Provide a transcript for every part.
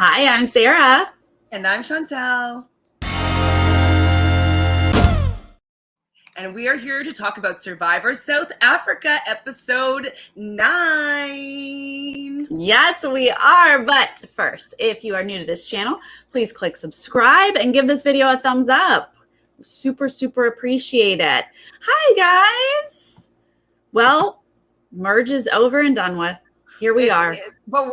Hi, I'm Sarah. And I'm Chantele. And we are here to talk about Survivor South Africa episode 9. Yes, we are. But first, if you are new to this channel, please click subscribe and give this video a thumbs up. Super, super appreciate it. Hi, guys. Well, merge is over and done with. Here we are. But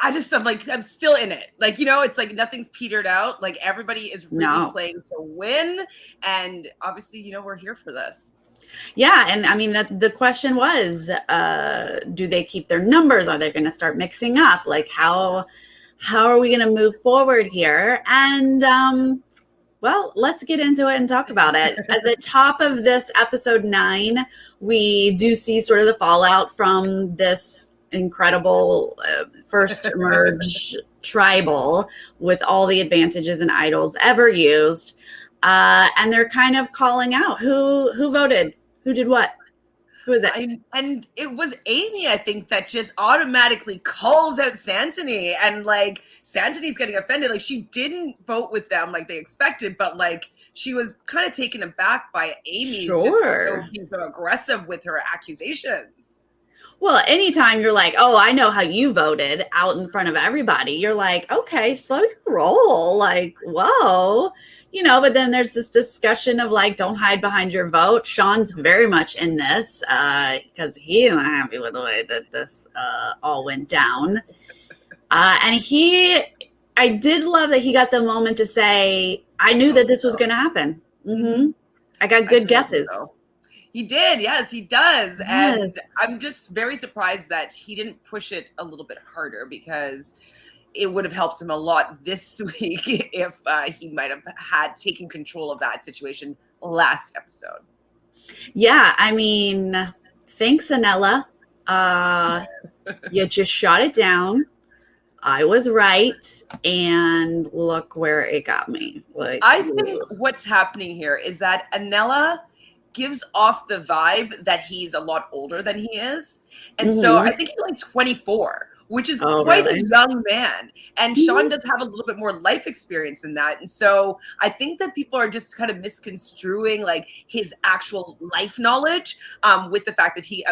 I'm still in it. It's like nothing's petered out. Like everybody is really playing to win. And obviously, we're here for this. Yeah, and I mean the question was, do they keep their numbers? Are they going to start mixing up? Like how are we going to move forward here? And well, let's get into it and talk about it. At the top of this episode 9, we do see sort of the fallout from this incredible first merge tribal with all the advantages and idols ever used. And they're kind of calling out who voted, who did what. Who is it? And it was Amy, I think, that just automatically calls out Santini, and like Santini's getting offended. Like she didn't vote with them like they expected, but like she was kind of taken aback by Amy's just being so aggressive with her accusations. Well, anytime you're like, oh, I know how you voted out in front of everybody, you're like, okay, slow your roll. Like, whoa. But then there's this discussion of like, don't hide behind your vote. Sean's very much in this because he isn't happy with the way that this all went down. And I did love that he got the moment to say, I knew that this was going to happen. Mm-hmm. I got good guesses. He did. Yes, he does. Yes. And I'm just very surprised that he didn't push it a little bit harder, because it would have helped him a lot this week if he might have had taken control of that situation last episode. Yeah, I mean, thanks, Anella. You just shot it down. I was right, and look where it got me. Like, I think what's happening here is that Anella gives off the vibe that he's a lot older than he is. And so I think he's only 24, which is quite a young man. And Sean does have a little bit more life experience than that. And so I think that people are just kind of misconstruing like his actual life knowledge with the fact that he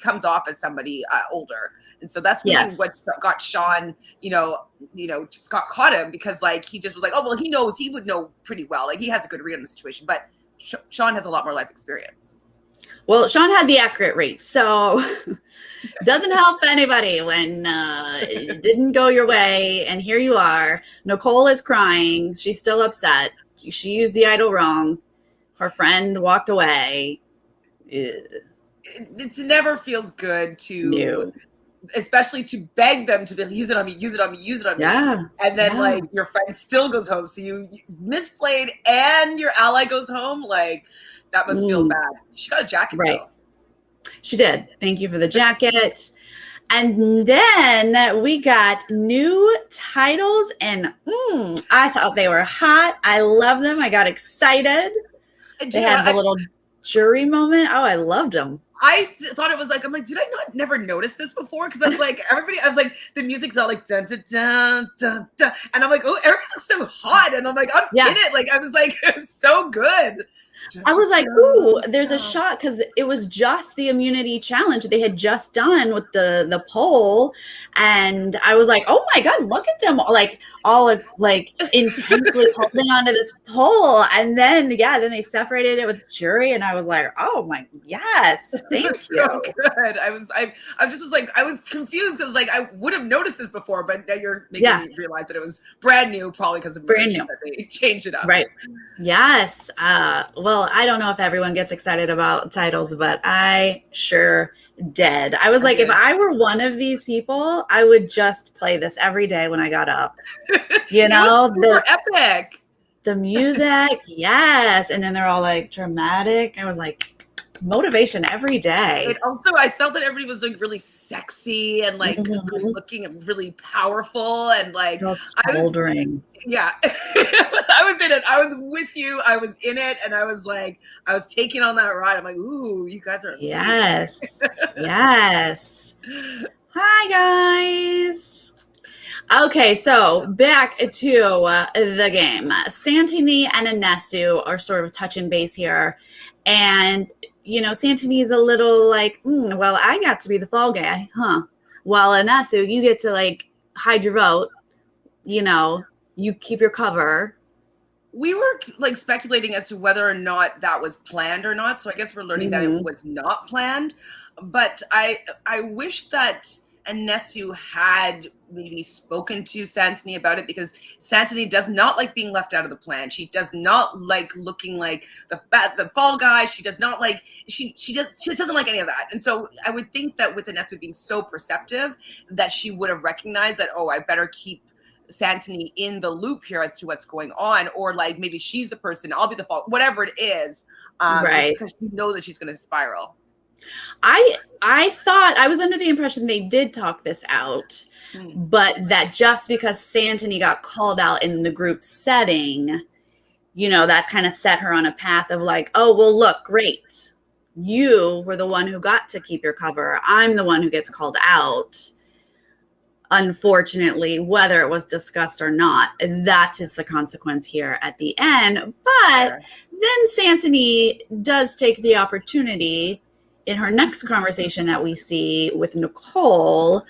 comes off as somebody older. And so that's really what got Sean, just got caught him, because like he just was like, oh, well, he would know pretty well. Like he has a good read on the situation, but Sean has a lot more life experience. Well, Sean had the accurate read, so doesn't help anybody when it didn't go your way. And here you are. Nicole is crying. She's still upset. She used the idol wrong. Her friend walked away. It never feels good to... especially to beg them to use it on me, use it on me, use it on me. And then like your friend still goes home. So you misplayed and your ally goes home. Like that must feel bad. She got a jacket though. She did. Thank you for the jacket. And then we got new titles, and I thought they were hot. I love them. I got excited. They had the little jury moment. Oh, I loved them. I thought it was like, I'm like, did I never notice this before? Because I was like, the music's all like, dun, dun, dun, dun, dun. And I'm like, oh, everything looks so hot. And I'm like, I'm in it. Like, I was like, it's so good. I was like, ooh, there's a shot, because it was just the immunity challenge they had just done with the poll. And I was like, oh my God, look at them all intensely holding onto this poll. And then, then they separated it with jury. And I was like, oh my, yes, thank you. So good. I was confused, because like I would have noticed this before, but now you're making me realize that it was brand new, probably because of brand new. That they changed it up. Right. Yes. Well, I don't know if everyone gets excited about titles, but I sure did. I was like, if I were one of these people, I would just play this every day when I got up. It was super epic. The music, yes. And then they're all like dramatic. I was like, motivation every day. And also, I felt that everybody was like really sexy and like good looking and really powerful and like smoldering. I was in it. I was with you. I was in it, and I was like, I was taking on that ride. I'm like, ooh, you guys are yes. Hi guys. Okay, so back to the game. Santini and Anesu are sort of touching base here. And, Santini's a little like, well, I got to be the fall guy, huh? While Anesu, you get to like hide your vote, you keep your cover. We were like speculating as to whether or not that was planned or not. So I guess we're learning that it was not planned. But I wish that Anesu had maybe spoken to Santini about it, because Santini does not like being left out of the plan. She does not like looking like the fall guy. She does not like she just doesn't like any of that. And so I would think that with Anesu being so perceptive, that she would have recognized that, oh, I better keep Santini in the loop here as to what's going on, or like maybe she's the person, I'll be the fault, whatever it is, right? Because you know that she's going to spiral. I thought, I was under the impression they did talk this out, but that just because Santini got called out in the group setting, that kind of set her on a path of like, oh, well, look, great. You were the one who got to keep your cover. I'm the one who gets called out. Unfortunately, whether it was discussed or not, that is the consequence here at the end. But then Santini does take the opportunity in her next conversation that we see with Nicole,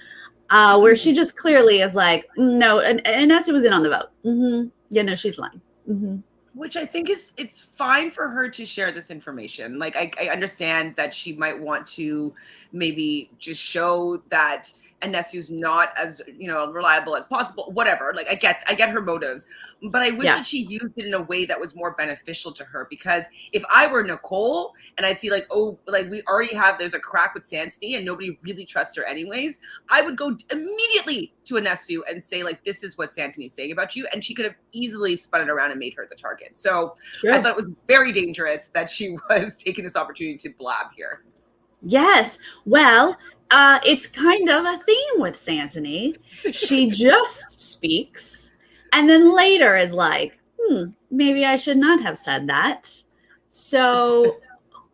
where she just clearly is like, no, and Anesu was in on the vote. Yeah, no, she's lying. Which I think it's fine for her to share this information. Like, I understand that she might want to maybe just show that Anesu's not as, reliable as possible, whatever. Like, I get her motives, but I wish that she used it in a way that was more beneficial to her. Because if I were Nicole and I see like, oh, like we already have, there's a crack with Santini and nobody really trusts her anyways, I would go immediately to Anesu and say like, this is what Santini's saying about you. And she could have easily spun it around and made her the target. So I thought it was very dangerous that she was taking this opportunity to blab here. Yes. Well, it's kind of a theme with Santini. She just speaks and then later is like, maybe I should not have said that. So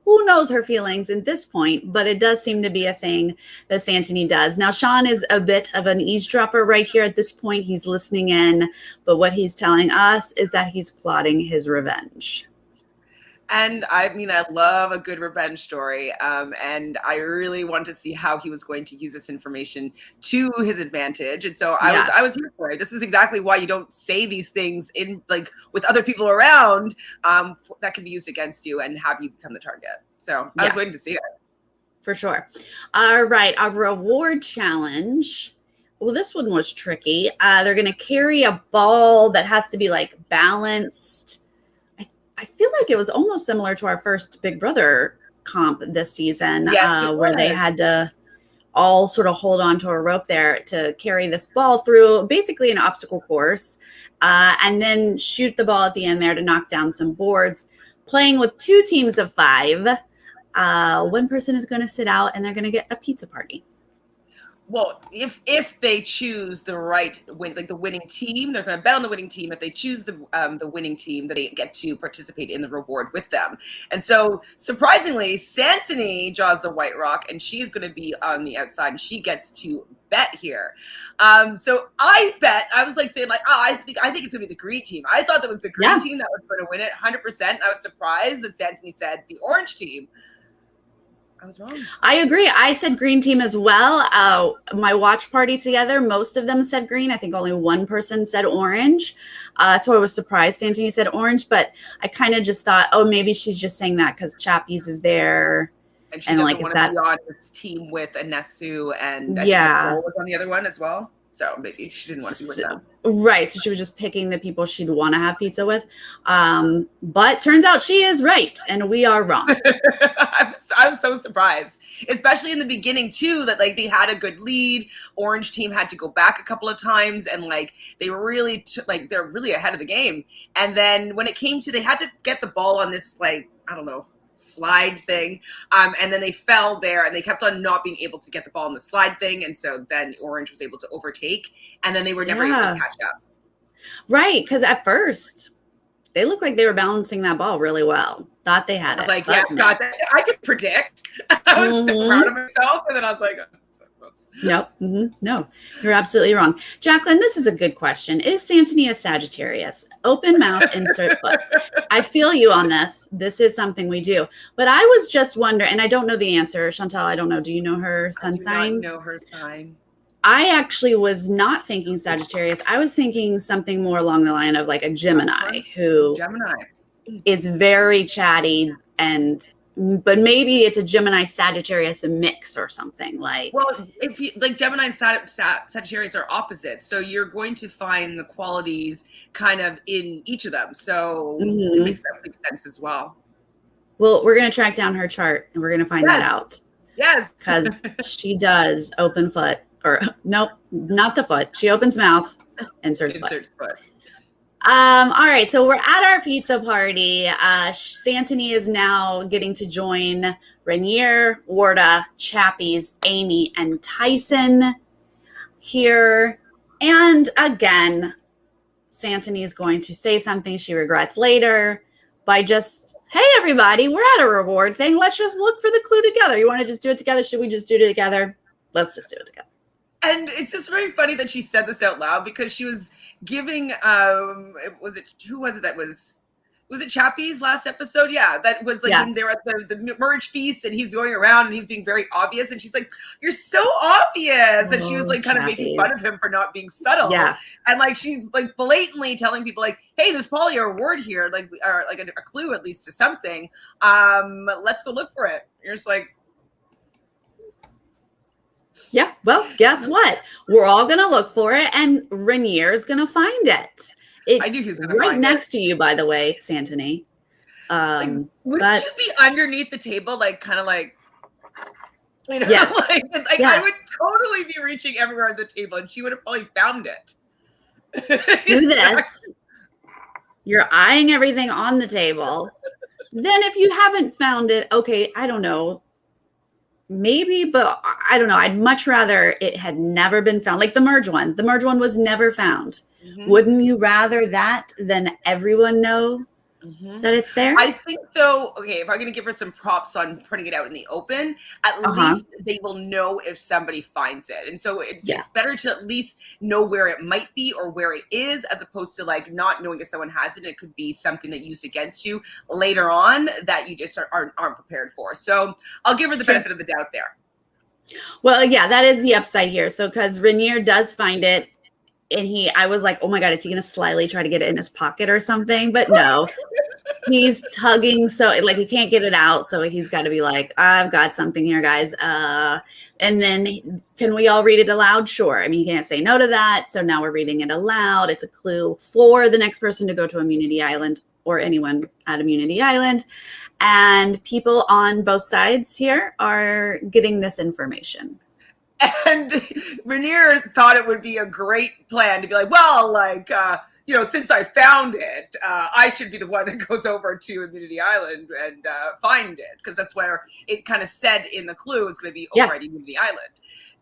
who knows her feelings at this point, but it does seem to be a thing that Santini does. Now, Sean is a bit of an eavesdropper right here at this point. He's listening in, but what he's telling us is that he's plotting his revenge. And I mean, I love a good revenge story. And I really wanted to see how he was going to use this information to his advantage. And so I was here for it. This is exactly why you don't say these things in like with other people around, that can be used against you and have you become the target. So I was waiting to see it. For sure. All right. A reward challenge. Well, this one was tricky. They're going to carry a ball that has to be like balanced. I feel like it was almost similar to our first Big Brother comp this season, where they had to all sort of hold on to a rope there to carry this ball through basically an obstacle course, and then shoot the ball at the end there to knock down some boards, playing with 2 teams of 5. One person is going to sit out and they're going to get a pizza party. Well, if they choose the right win, like the winning team, they're going to bet on the winning team. If they choose the winning team, that they get to participate in the reward with them. And so, surprisingly, Santini draws the white rock, and she is going to be on the outside, and she gets to bet here. So I bet, I was like saying like, oh, I think it's going to be the green team. I thought that was the green team that was going to win it 100%. I was surprised that Santini said the orange team. I was wrong. I agree. I said green team as well. My watch party together, most of them said green. I think only one person said orange. So I was surprised Santini said orange, but I kind of just thought, oh, maybe she's just saying that because Chappies is there. And she doesn't want to be on this team with Anesu, and I think Nicole was on the other one as well. So maybe she didn't want to be with them. Right. So she was just picking the people she'd want to have pizza with. But turns out she is right and we are wrong. I was so surprised, especially in the beginning too, that like they had a good lead. Orange team had to go back a couple of times and like they were really they're really ahead of the game. And then when it came to, they had to get the ball on this, like, I don't know, slide thing, and then they fell there and they kept on not being able to get the ball in the slide thing, and so then orange was able to overtake, and then they were never able to catch up. Right, because at first they looked like they were balancing that ball really well. Thought they had it. I was like, yeah, God, I could predict. I was so proud of myself, and then I was like, Nope. No, you're absolutely wrong. Jacqueline, this is a good question. Is Santini a Sagittarius? Open mouth, insert foot. I feel you on this. This is something we do. But I was just wondering, and I don't know the answer. Chantele, I don't know. Do you know her sun sign? I do not know her sign. I actually was not thinking Sagittarius. I was thinking something more along the line of like a Gemini who is very chatty but maybe it's a Gemini Sagittarius mix or something like. Well, if you like Gemini and Sagittarius are opposites, so you're going to find the qualities kind of in each of them. So it makes sense as well. Well, we're going to track down her chart and we're going to find that out. Yes, because she does open foot, or nope, not the foot. She opens mouth, inserts foot. All right, so we're at our pizza party. Santini is now getting to join Rainier, Warda, Chappies, Amy, and Tyson here. And again, Santini is going to say something she regrets later by just, hey, everybody, we're at a reward thing. Let's just look for the clue together. You want to just do it together? Should we just do it together? Let's just do it together. And it's just very funny that she said this out loud because she was giving, was it Chappie's last episode? Yeah, that was like when they were at the merge feast and he's going around and he's being very obvious. And she's like, you're so obvious. And she was like kind of making fun of him for not being subtle. Yeah. And like, she's like blatantly telling people like, hey, there's probably a reward here, like, or like a clue at least to something. Let's go look for it. You're just like, yeah, well, guess what? We're all going to look for it, and Rainier is going to find it. It's I knew he was gonna right find next to you, by the way, Santini. Wouldn't you be underneath the table, like, kind of like, you know, yes. like I would totally be reaching everywhere on the table, and she would have probably found it. Do this. You're eyeing everything on the table. Then if you haven't found it, okay, I don't know. Maybe, but I don't know. I'd much rather it had never been found. Like the merge one. The merge one was never found. Wouldn't you rather that than everyone know that it's there? I think though, okay, if I'm going to give her some props on putting it out in the open, at least they will know if somebody finds it. And so it's better to at least know where it might be or where it is, as opposed to like not knowing if someone has it. It could be something that used against you later on that you just aren't prepared for. So I'll give her the benefit of the doubt there. Well, yeah, that is the upside here. So because Rainier does find it, and I was like, oh my God, is he going to slyly try to get it in his pocket or something? But no, he's tugging. So like he can't get it out. So he's got to be like, I've got something here, guys. And then can we all read it aloud? Sure. I mean, he can't say no to that. So now we're reading it aloud. It's a clue for the next person to go to Immunity Island or anyone at Immunity Island. And people on both sides here are getting this information. And Rainier thought it would be a great plan to be like, well, like, you know, since I found it, I should be the one that goes over to Immunity Island and find it. Because that's where it kind of said in the clue is going to be over at Immunity Island.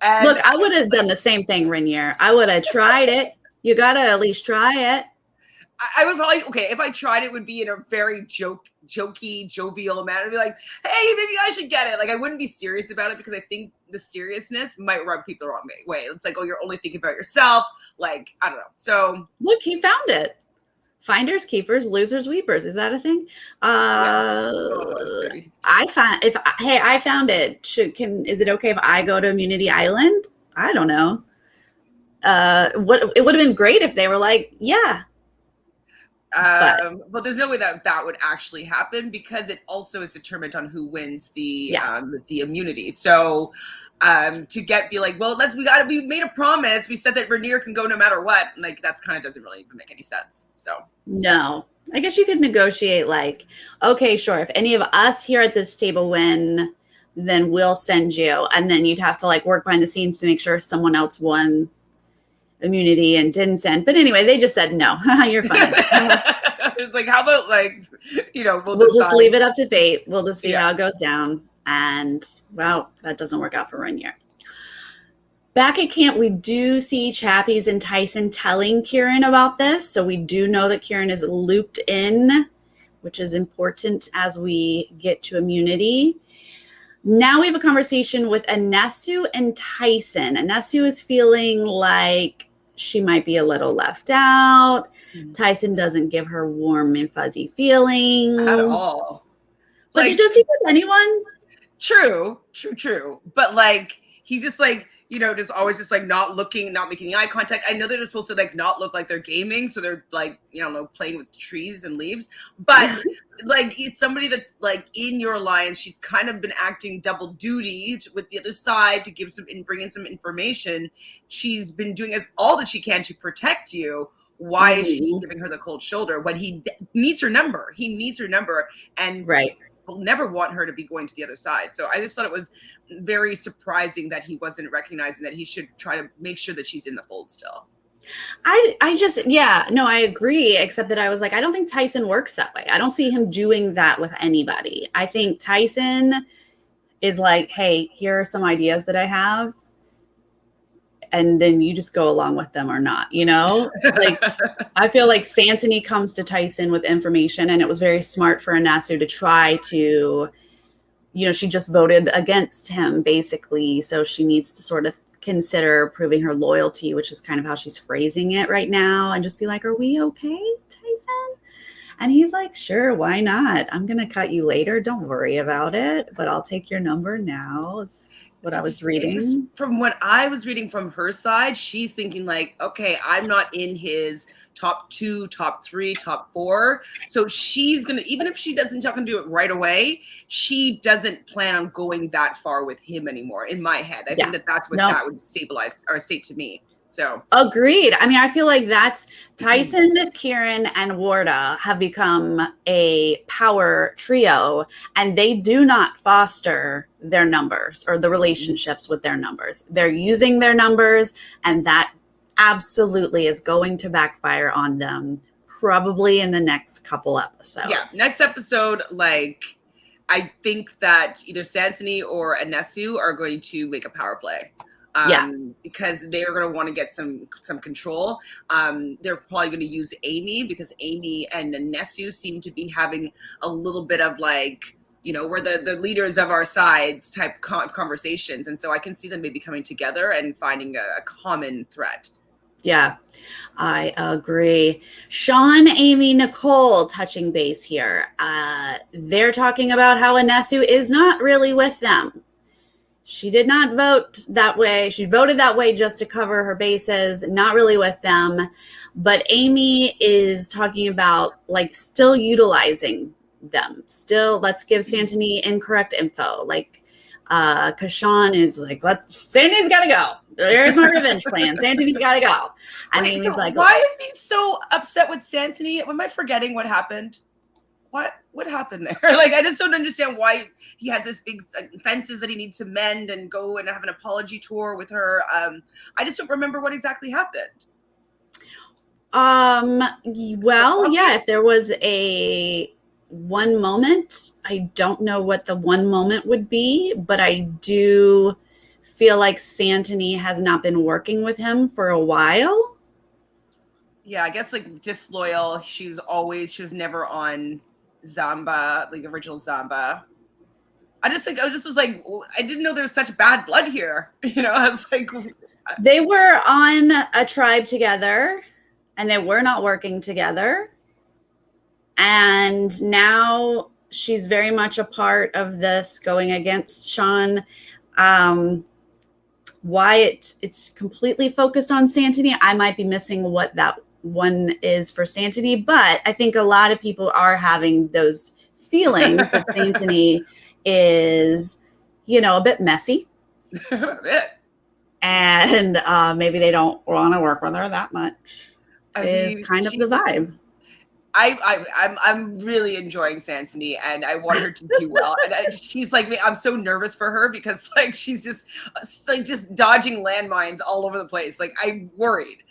And look, I would have done the same thing, Rainier. I would have tried it. You got to at least try it. I would probably, if I tried it would be in a very jokey, jovial manner. I'd be like, hey, maybe I should get it. Like, I wouldn't be serious about it because I think the seriousness might rub people the wrong way. It's like, oh, you're only thinking about yourself. Like, I don't know. So look, he found it. Finders, keepers, losers, weepers. Is that a thing? I found it. Is it okay if I go to Immunity Island? I don't know. It would have been great if they were like, yeah. But there's no way that would actually happen because it also is determined on who wins the immunity. So be like, well, we made a promise. We said that Rainier can go no matter what. Like that's kind of doesn't really even make any sense. So no, I guess you could negotiate like, okay, sure. If any of us here at this table win, then we'll send you. And then you'd have to like work behind the scenes to make sure someone else won immunity and didn't send. But anyway, they just said, no, you're fine. It's like, how about like, you know, we'll just leave it up to fate. We'll just see how it goes down. And well, that doesn't work out for Rainier. Back at camp, we do see Chappies and Tyson telling Kieran about this. So we do know that Kieran is looped in, which is important as we get to immunity. Now we have a conversation with Anesu and Tyson. Anesu is feeling like she might be a little left out. Tyson doesn't give her warm and fuzzy feelings. At all. But like, does he with anyone? True. But like, he's just like, just always just like not looking, not making eye contact. I know they're supposed to like not look like they're gaming, so they're like, playing with trees and leaves. But like, it's somebody that's like in your alliance. She's kind of been acting double duty with the other side to bring in some information. She's been doing all that she can to protect you. Why is she giving her the cold shoulder when he needs her number? He needs her number, and will never want her to be going to the other side. So I just thought it was very surprising that he wasn't recognizing that he should try to make sure that she's in the fold still. I agree, except that I was like, I don't think Tyson works that way. I don't see him doing that with anybody. I think Tyson is like, hey, here are some ideas that I have, and then you just go along with them or not, Like, I feel like Santini comes to Tyson with information, and it was very smart for Anesu to try to, she just voted against him, basically. So she needs to sort of consider proving her loyalty, which is kind of how she's phrasing it right now, and just be like, are we okay, Tyson? And he's like, sure, why not? I'm going to cut you later. Don't worry about it, but I'll take your number now. What I was reading. From what I was reading from her side, she's thinking like, okay, I'm not in his top 2, top 3, top 4. So she's going to, even if she doesn't not going to do it right away, she doesn't plan on going that far with him anymore in my head. I think that's what that would stabilize or state to me. So agreed. I mean, I feel like that's Tyson, Kieran, and Warda have become a power trio, and they do not foster their numbers or the relationships with their numbers. They're using their numbers, and that absolutely is going to backfire on them probably in the next couple episodes. Yeah, next episode, like, I think that either Santini or Anesu are going to make a power play. Because they're going to want to get some control. They're probably going to use Amy, because Amy and Anesu seem to be having a little bit of like, we're the leaders of our sides type conversations. And so I can see them maybe coming together and finding a common threat. Yeah, I agree. Sean, Amy, Nicole touching base here. They're talking about how Anesu is not really with them. She did not vote that way. She voted that way just to cover her bases, not really with them. But Amy is talking about like still utilizing them. Still, let's give Santini incorrect info. Like, because Sean is like, Santini's got to go. There's my revenge plan. Santini's got to go. And Amy's like, why is he so upset with Santini? Am I forgetting what happened? What happened there? Like, I just don't understand why he had this big fences that he needs to mend and go and have an apology tour with her. I just don't remember what exactly happened. Well, yeah, if there was a one moment, I don't know what the one moment would be, but I do feel like Santini has not been working with him for a while. Yeah, I guess like disloyal. She was never on Zamba, like original Zamba. I didn't know there was such bad blood here. I was like, they were on a tribe together and they were not working together. And now she's very much a part of this going against Sean. Why it's completely focused on Santini, I might be missing what that one is for Santini, but I think a lot of people are having those feelings that Santini is, a bit messy. A bit. And maybe they don't want to work with her that much. Is kind of the vibe. I'm really enjoying Santini, and I want her to do well. And she's like, I'm so nervous for her because like she's just dodging landmines all over the place. Like, I'm worried,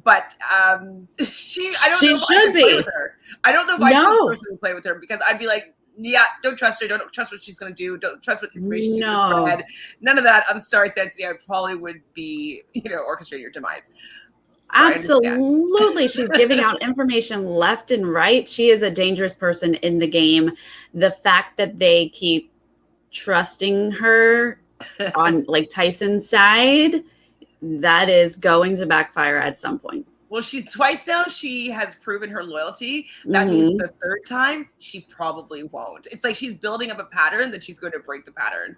but I don't know if I can play with her. I don't know if I can personally play with her, because I'd be like, yeah, don't trust her. Don't trust what she's going to do. Don't trust what information she puts in her head. None of that. I'm sorry, Santini. I probably would be, orchestrating your demise. So absolutely. She's giving out information left and right. She is a dangerous person in the game. The fact that they keep trusting her on like Tyson's side, that is going to backfire at some point. Well, she's twice now. She has proven her loyalty. That means the third time, she probably won't. It's like she's building up a pattern that she's going to break the pattern.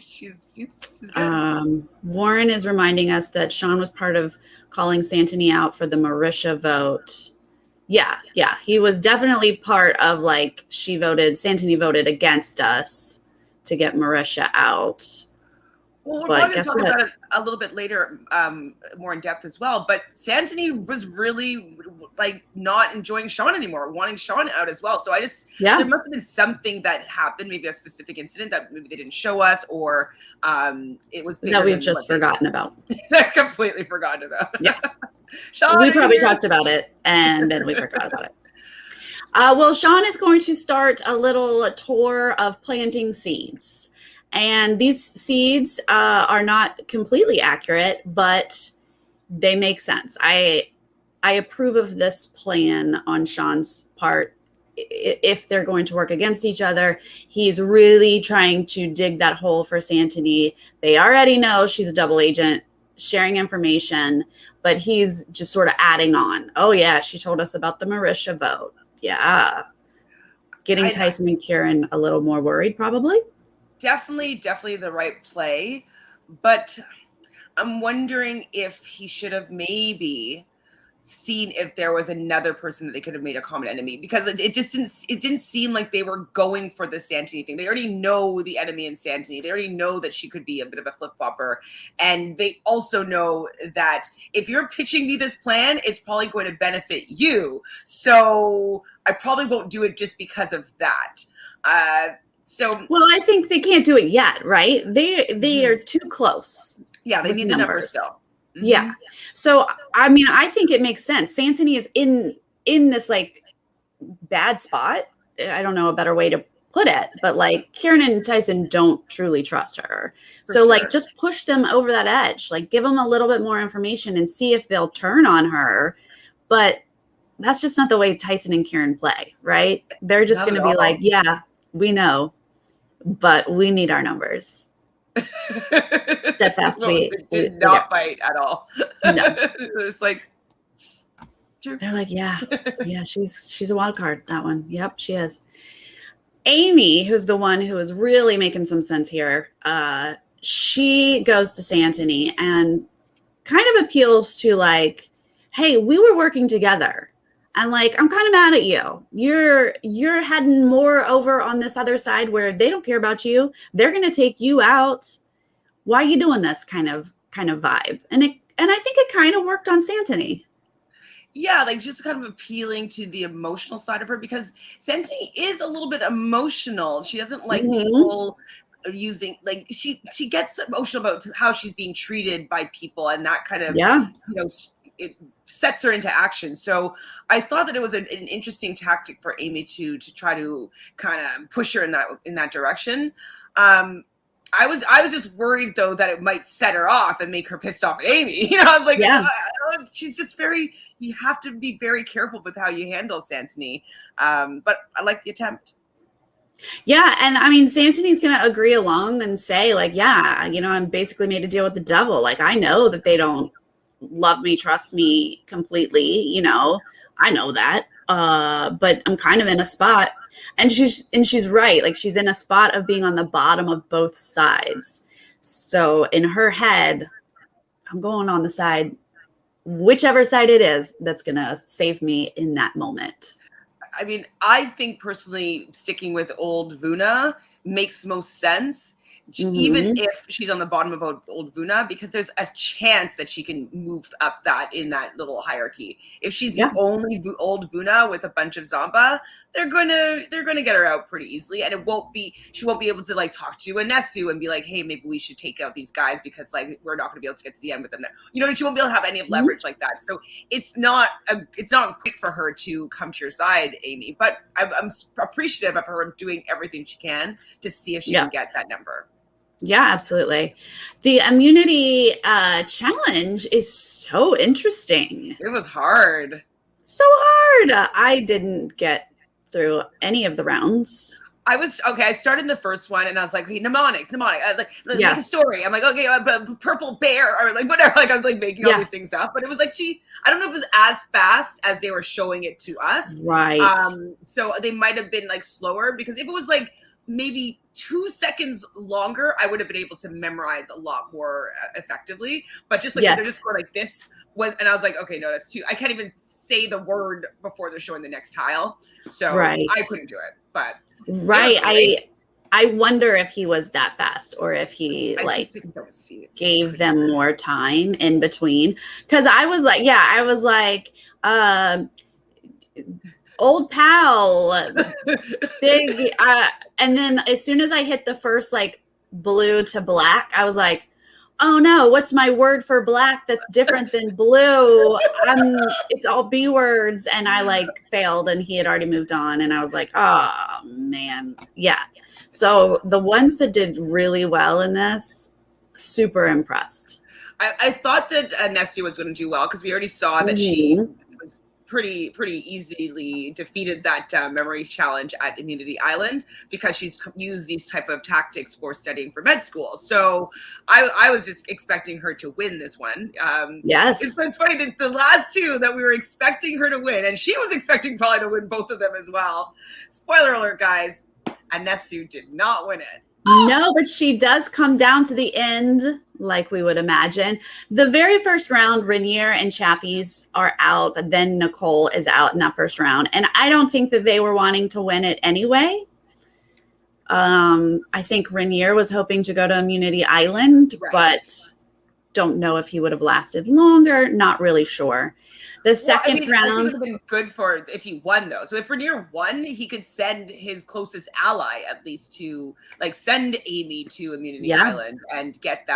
she's good. Warren is reminding us that Sean was part of calling Santini out for the Marisha vote. Yeah, he was definitely part of like Santini voted against us to get Marisha out. Well, we're going to talk about it a little bit later, more in depth as well. But Santini was really like not enjoying Sean anymore, wanting Sean out as well. So there must have been something that happened, maybe a specific incident that maybe they didn't show us, or it was bigger that we've just forgotten about. They're completely forgotten about. Yeah, Sean, we probably talked about it and then we forgot about it. Well, Sean is going to start a little tour of planting seeds. And these seeds are not completely accurate, but they make sense. I approve of this plan on Sean's part. If they're going to work against each other, he's really trying to dig that hole for Santini. They already know she's a double agent, sharing information, but he's just sort of adding on. Oh, yeah, she told us about the Marisha vote. Yeah. Getting Tyson and Kieran a little more worried, probably. Definitely the right play, but I'm wondering if he should have maybe seen if there was another person that they could have made a common enemy, because it didn't seem like they were going for the Santini thing. They already know the enemy in Santini. They already know that she could be a bit of a flip-flopper, and they also know that if you're pitching me this plan, it's probably going to benefit you. So I probably won't do it just because of that. Well, I think they can't do it yet, right? They are too close. Yeah, they need the numbers still. Mm-hmm. Yeah. So, I mean, I think it makes sense. Santini is in this like bad spot. I don't know a better way to put it, but like Kieran and Tyson don't truly trust her. Like just push them over that edge, like give them a little bit more information and see if they'll turn on her. But that's just not the way Tyson and Kieran play, right? They're just going to be like, yeah, we know, but we need our numbers. Steadfastly did not bite at all. No. It's like they're like, yeah, she's a wild card, that one. Yep, she is. Amy, who's the one who is really making some sense here, she goes to Santini and kind of appeals to like, hey, we were working together. And like, I'm kind of mad at you. You're heading more over on this other side where they don't care about you. They're going to take you out. Why are you doing this kind of vibe? And I think it kind of worked on Santini. Yeah, like just kind of appealing to the emotional side of her, because Santini is a little bit emotional. She doesn't like people using, like she gets emotional about how she's being treated by people, and that kind of it sets her into action. So I thought that it was an interesting tactic for Amy to try to kind of push her in that direction. I was just worried though that it might set her off and make her pissed off at Amy. I was like, she's just you have to be very careful with how you handle Santini. But I like the attempt. Yeah, and I mean, Santini's going to agree along and say like, yeah, I'm basically made a deal with the devil. Like, I know that they don't love me, trust me completely. I know that. But I'm kind of in a spot, and she's right. Like, she's in a spot of being on the bottom of both sides. So in her head, I'm going on the side, whichever side it is, that's going to save me in that moment. I mean, I think personally sticking with old Vuna makes most sense. Even if she's on the bottom of old Vuna, because there's a chance that she can move up in that little hierarchy. If she's the only old Vuna with a bunch of Zamba, they're gonna get her out pretty easily, and she won't be able to like talk to Anesu and be like, hey, maybe we should take out these guys because like we're not gonna be able to get to the end with them there. She won't be able to have any of leverage like that. So it's not quick for her to come to your side, Amy. But I'm appreciative of her doing everything she can to see if she can get that number. Yeah, absolutely. The immunity challenge is so interesting. It was hard. So hard. I didn't get through any of the rounds. I started in the first one and I was like, okay, mnemonics. Like Yeah. make a story. I'm like, okay, purple bear or like whatever. Like I was like making all these things up, but it was like I don't know if it was as fast as they were showing it to us. Right. So they might have been like slower, because if it was like maybe 2 seconds longer, I would have been able to memorize a lot more effectively. But just like they're just going like this, and I was like, okay, no, that's too. I can't even say the word before they're showing the next tile, so I couldn't do it. But I wonder if he was that fast, or if he gave them more time in between. Because I was like, old pal, big. And then as soon as I hit the first like blue to black, I was like, oh no, what's my word for black that's different than blue? It's all B words. And I like failed, and he had already moved on. And I was like, oh man. Yeah. So the ones that did really well in this, super impressed. I thought that Nessie was going to do well, because we already saw that she was pretty easily defeated that memory challenge at Immunity Island, because she's used these type of tactics for studying for med school. So I was just expecting her to win this one. Yes. It's funny that the last two that we were expecting her to win, and she was expecting probably to win both of them as well. Spoiler alert, guys. Anesu did not win it. No, but she does come down to the end, like we would imagine. The very first round, Rainier and Chappies are out. Then Nicole is out in that first round. And I don't think that they were wanting to win it anyway. I think Rainier was hoping to go to Immunity Island, but don't know if he would have lasted longer. Not really sure. The second round, I think it would have been good for if he won, though. So if Rainier won, he could send his closest ally at least to send Amy to Immunity Island and get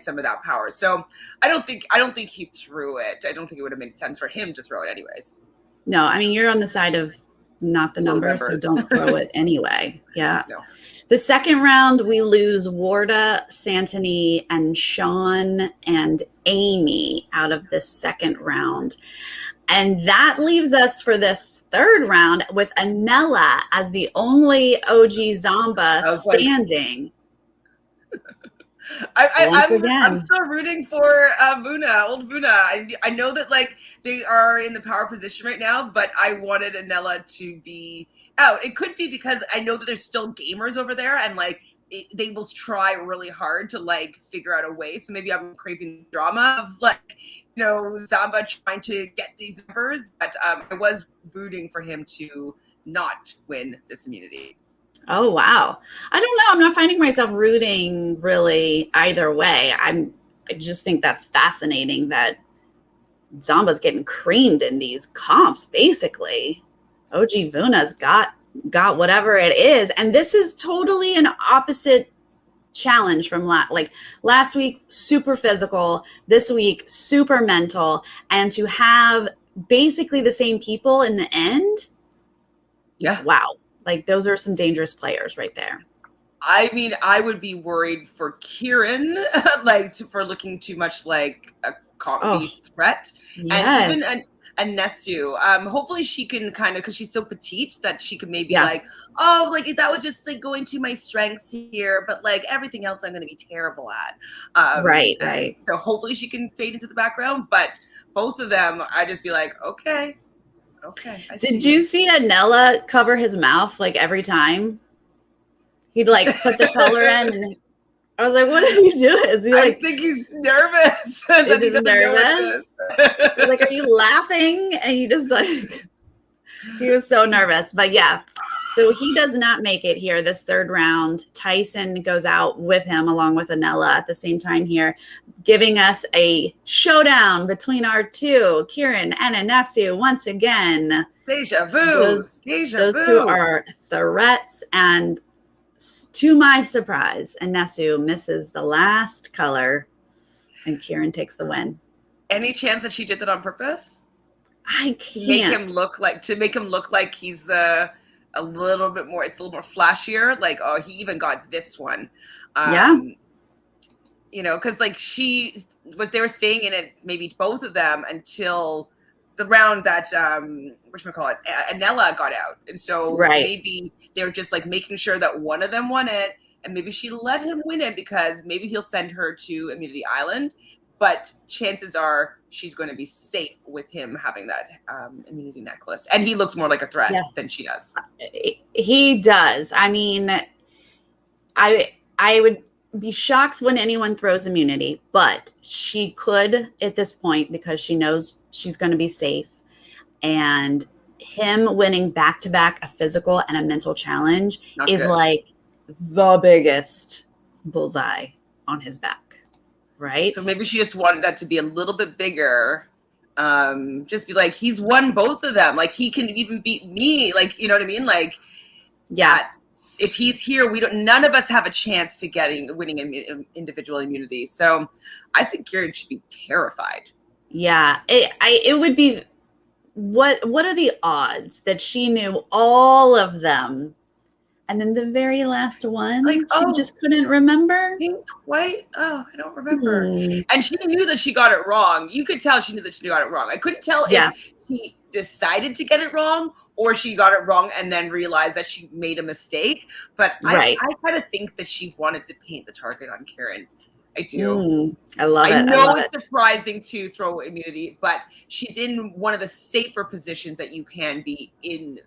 some of that power. So I don't think he threw it. I don't think it would have made sense for him to throw it anyways. No, I mean, you're on the side of not the numbers, so don't throw it anyway. Yeah. No. The second round, we lose Warda, Santony, and Sean and Amy out of this second round. And that leaves us for this third round with Anella as the only OG Zamba standing. I'm still rooting for old Vuna. I know that they are in the power position right now, but I wanted Anella to be out. It could be because I know that there's still gamers over there, and they will try really hard to figure out a way. So maybe I'm craving drama of Zamba trying to get these numbers, but I was rooting for him to not win this immunity. Oh, wow. I don't know. I'm not finding myself rooting really either way. I just think that's fascinating that Zamba's getting creamed in these comps, basically. OG Vuna's got whatever it is. And this is totally an opposite challenge from last week, super physical. This week, super mental. And to have basically the same people in the end. Yeah. Wow. Those are some dangerous players right there. I mean, I would be worried for Kieran, for looking too much like a comp-based threat. Yes. And even Nesu. Hopefully she can kind of, because she's so petite, that she could maybe that was just going to my strengths here, but everything else I'm going to be terrible at. Right. So hopefully she can fade into the background, but both of them, I just be like, okay. Did you see Anella cover his mouth every time? He'd put the color in, and I was like, "What are you doing?" Is he I think he's nervous. He's nervous. I was like, "Are you laughing?" And he just he was so nervous. But yeah, so he does not make it here this third round. Tyson goes out with him along with Anella at the same time here, giving us a showdown between our two, Kieran and Anesu, once again. Deja vu. Those two are threats, and to my surprise, Anesu misses the last color, and Kieran takes the win. Any chance that she did that on purpose? I can't. To make him look like he's a little bit more. It's a little more flashier. He even got this one. Because they were staying in it, maybe both of them, until the round that whatchamacallit, Anella got out, and so maybe they're just like making sure that one of them won it, and maybe she let him win it because maybe he'll send her to Immunity Island, but chances are she's going to be safe with him having that immunity necklace, and he looks more like a threat than she does. He does. I mean, I would be shocked when anyone throws immunity, but she could at this point because she knows she's going to be safe. And him winning back-to-back a physical and a mental challenge is like the biggest bullseye on his back, right? So maybe she just wanted that to be a little bit bigger. Just be like, he's won both of them. Like, he can even beat me. Like, you know what I mean? Like, if he's here, none of us have a chance to winning individual immunity. So I think Kieran should be terrified. Yeah, it would be. What are the odds that she knew all of them, and then the very last one, she just couldn't remember? Pink, white. Oh, I don't remember. And she knew that she got it wrong. You could tell she knew that she got it wrong. I couldn't tell if she decided to get it wrong or she got it wrong and then realized that she made a mistake. But I kind of think that she wanted to paint the target on Kieran. I do. I love it. I know it's surprising to throw immunity, but she's in one of the safer positions that you can be in,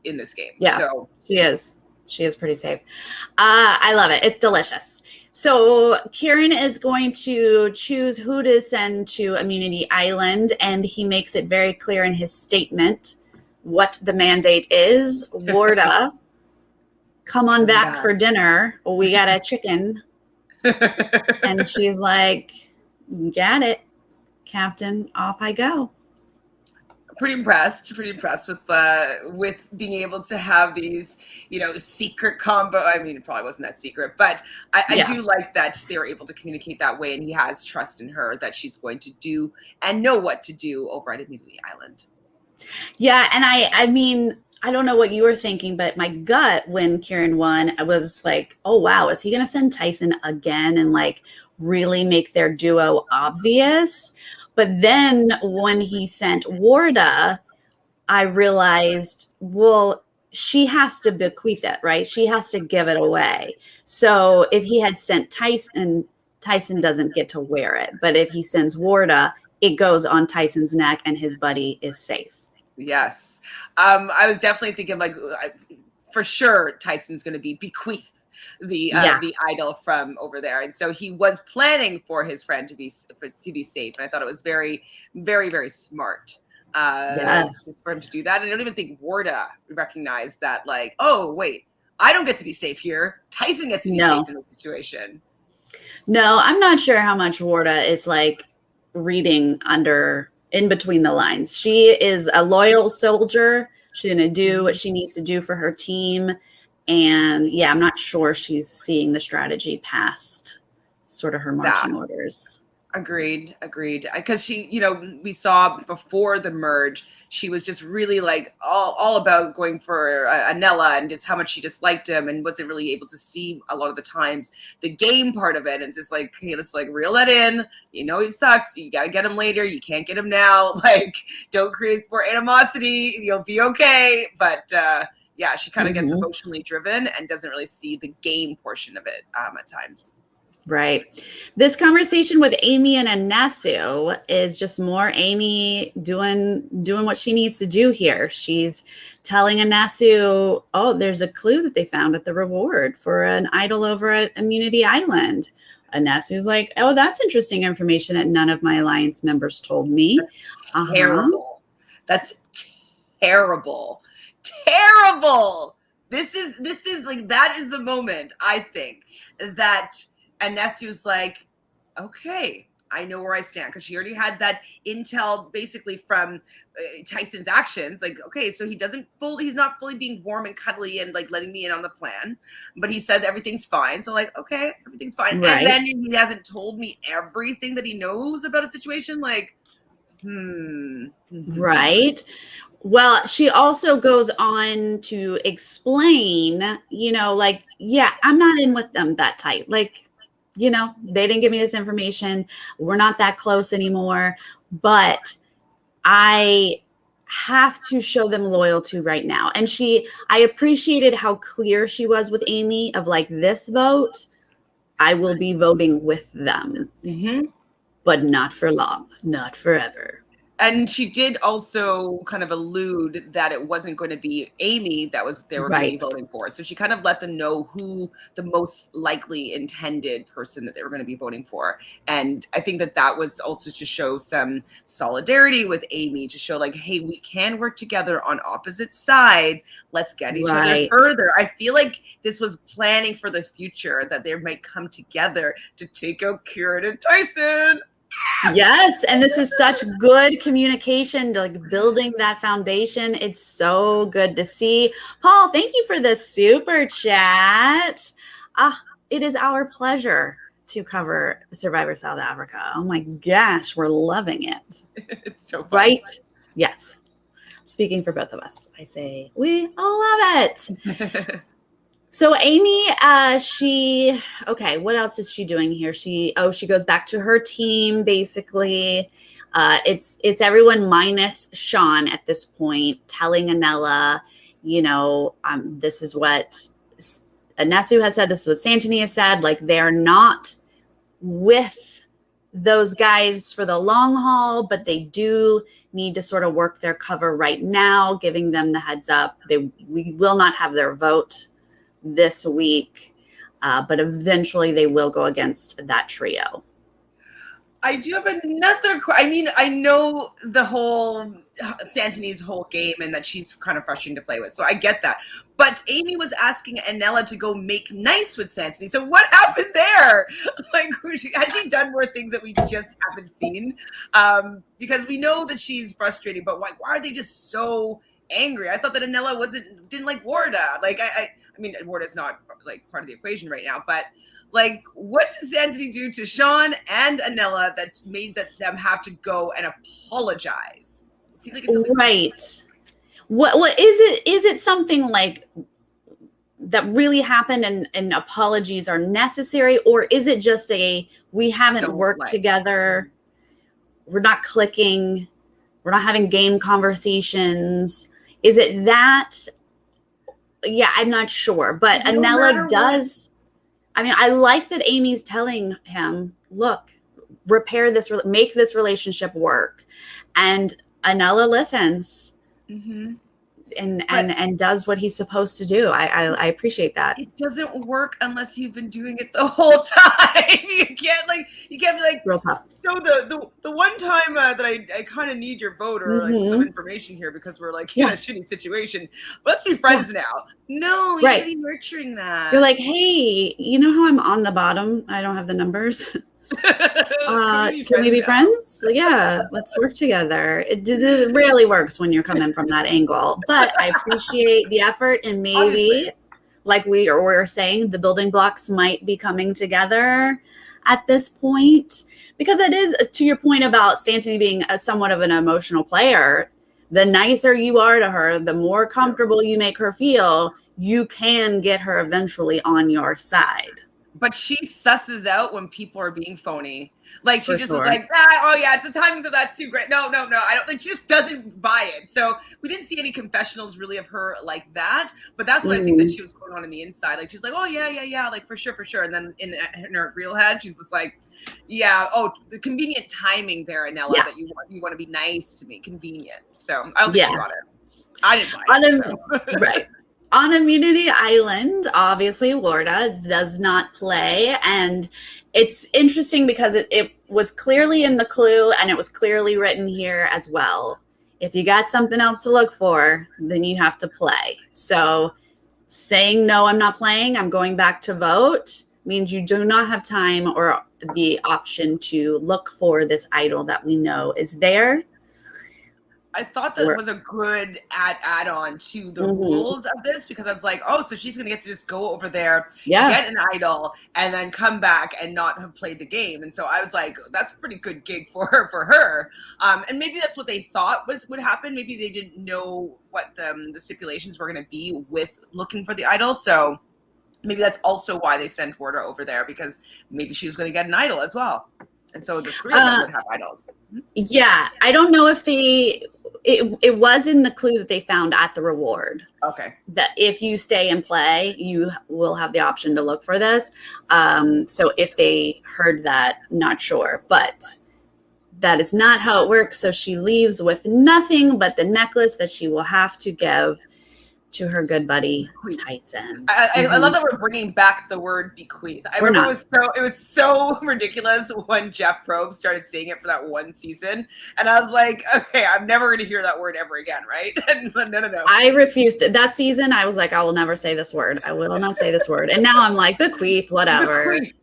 in this game. Yeah, so she is. She is pretty safe. I love it. It's delicious. So Kieran is going to choose who to send to Immunity Island, and he makes it very clear in his statement what the mandate is. Warda, come on back for dinner. We got a chicken. And she's like, got it, Captain. Off I go. Pretty impressed with being able to have these, secret combo. I mean, it probably wasn't that secret, but I do like that they were able to communicate that way, and he has trust in her that she's going to do and know what to do over at Immunity Island. Yeah, and I mean, I don't know what you were thinking, but my gut when Kieran won, I was like, oh, wow, is he going to send Tyson again and like really make their duo obvious? But then when he sent Warda, I realized, well, she has to bequeath it, right? She has to give it away. So if he had sent Tyson, Tyson doesn't get to wear it. But if he sends Warda, it goes on Tyson's neck and his buddy is safe. Yes. I was definitely thinking like, for sure, Tyson's going to be bequeathed the idol from over there. And so he was planning for his friend to be safe. And I thought it was very, very, very smart for him to do that. And I don't even think Warda recognized that, like, oh, wait, I don't get to be safe here. Tyson gets to be safe in this situation. No, I'm not sure how much Warda is like reading in between the lines. She is a loyal soldier. She's going to do what she needs to do for her team. And yeah, I'm not sure she's seeing the strategy past sort of her marching orders. Agreed. Because she, we saw before the merge, she was just really like all about going for Anella and just how much she disliked him and wasn't really able to see a lot of the times the game part of it. And it's just like, hey, let's like reel that in. He sucks. You got to get him later. You can't get him now. Like, don't create more animosity. You'll be okay. But yeah, she kind of gets emotionally driven and doesn't really see the game portion of it at times. Right. This conversation with Amy and Anasu is just more Amy doing what she needs to do here. She's telling Anasu, oh, there's a clue that they found at the reward for an idol over at Immunity Island. Anasu's like, oh, that's interesting information that none of my alliance members told me. Terrible. That's terrible. Terrible. This is like, that is the moment, I think, that Anasu's like, okay, I know where I stand, because she already had that intel basically from Tyson's actions. Like, okay, so he's not fully being warm and cuddly and like letting me in on the plan, but he says everything's fine. So like, okay, everything's fine. Right. And then he hasn't told me everything that he knows about a situation. Like, Right. Well, she also goes on to explain, like, yeah, I'm not in with them that tight. Like, they didn't give me this information. We're not that close anymore. But I have to show them loyalty right now. And I appreciated how clear she was with Amy of like, this vote, I will be voting with them, but not for long, not forever. And she did also kind of allude that it wasn't going to be Amy they were going to be voting for. So she kind of let them know who the most likely intended person that they were going to be voting for. And I think that was also to show some solidarity with Amy, to show like, hey, we can work together on opposite sides. Let's get each other further. I feel like this was planning for the future, that they might come together to take out Kieran and Tyson. Yes, and this is such good communication to like building that foundation. It's so good to see. Paul, thank you for the super chat. It is our pleasure to cover Survivor South Africa. Oh my gosh, we're loving it. It's so fun. Right? Yes. Speaking for both of us, I say we love it. So Amy, what else is she doing here? She goes back to her team, basically. It's everyone minus Sean at this point, telling Anela, this is what Anasu has said, this is what Santini has said, like they're not with those guys for the long haul, but they do need to sort of work their cover right now, giving them the heads up. We will not have their vote this week, but eventually they will go against that trio. I do have another. I know the whole Santini's whole game and that she's kind of frustrating to play with, so I get that. But Amy was asking Anela to go make nice with Santini. So what happened there? Like, has she done more things that we just haven't seen? Because we know that she's frustrating, but why are they just so angry? I thought that Anela didn't like Warda. Like, I mean, Warda's not like part of the equation right now, but like, what does Santini do to Sean and Anela that's made them have to go and apologize? It seems like it's right. What is it? Is it something like that really happened and apologies are necessary, or is it just we haven't worked together, we're not clicking, we're not having game conversations? Is it that? Yeah, I'm not sure, but Anela does. I mean, I like that Amy's telling him, look, repair this, make this relationship work. And Anela listens and does what he's supposed to do. I appreciate that. It doesn't work unless you've been doing it the whole time. You can't be like, real tough. So the one time that I kind of need your vote or like some information here because we're like in a shitty situation. Let's be friends now. No, you gotta be nurturing that. You're like, hey, you know how I'm on the bottom? I don't have the numbers. Can we be friends? Yeah, let's work together. It rarely works when you're coming from that angle, but I appreciate the effort, and maybe honestly, like we're saying, the building blocks might be coming together at this point, because it is, to your point about Santini being somewhat of an emotional player. The nicer you are to her, the more comfortable you make her feel, you can get her eventually on your side. But she susses out when people are being phony. Like, she is like, oh yeah, it's the timings of that too great. No, I don't think, she just doesn't buy it. So we didn't see any confessionals really of her like that. But that's what I think that she was going on in the inside. Like, she's like, oh yeah, like for sure. And then in her real head, she's just like, yeah, the convenient timing there, Anela, that you want to be nice to me, convenient. So I don't think she got it. I didn't buy it. So. Right. On Immunity Island, obviously, Warda does not play. And it's interesting because it was clearly in the clue, and it was clearly written here as well. If you got something else to look for, then you have to play. So saying, no, I'm not playing, I'm going back to vote, means you do not have time or the option to look for this idol that we know is there. I thought that was a good add-on to the rules of this, because I was like, so she's going to get to just go over there, get an idol, and then come back and not have played the game. And so I was like, that's a pretty good gig for her. And maybe that's what they thought would happen. Maybe they didn't know what the stipulations were going to be with looking for the idol. So maybe that's also why they sent Warda over there, because maybe she was going to get an idol as well. And so the three of them would have idols. Yeah, I don't know if it was in the clue that they found at the reward. Okay. That if you stay and play, you will have the option to look for this. So if they heard that, not sure, but that is not how it works. So she leaves with nothing but the necklace that she will have to give to her good buddy Tyson. I love that we're bringing back the word bequeath. I remember it was so ridiculous when Jeff Probst started saying it for that one season, and I was like, okay, I'm never going to hear that word ever again, right? No. I refused that season. I was like, I will never say this word. I will not say this word. And now I'm like, bequeath, whatever. Bequeath.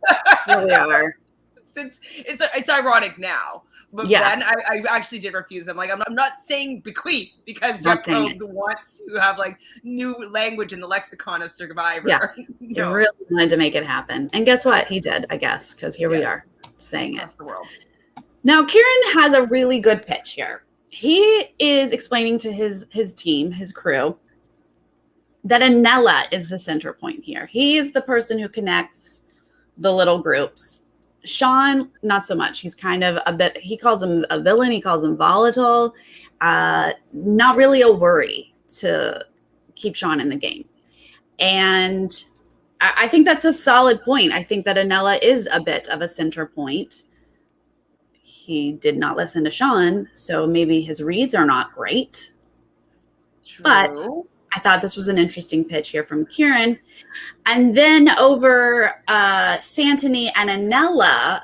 Here we are. Since it's ironic now, but then I actually did refuse. I'm like, I'm not saying bequeath because Jeff Probst wants to have like new language in the lexicon of Survivor. Yeah, he really wanted to make it happen, and guess what? He did, I guess, because here we are saying Across it. The world. Now, Kieran has a really good pitch here. He is explaining to his team, his crew, that Anella is the center point here. He is the person who connects the little groups. Sean, not so much. He's kind of a bit, he calls him a villain. He calls him volatile. Not really a worry to keep Sean in the game. And I think that's a solid point. I think that Anella is a bit of a center point. He did not listen to Sean, so maybe his reads are not great. True. But I thought this was an interesting pitch here from Kieran. And then over Santini and Anella,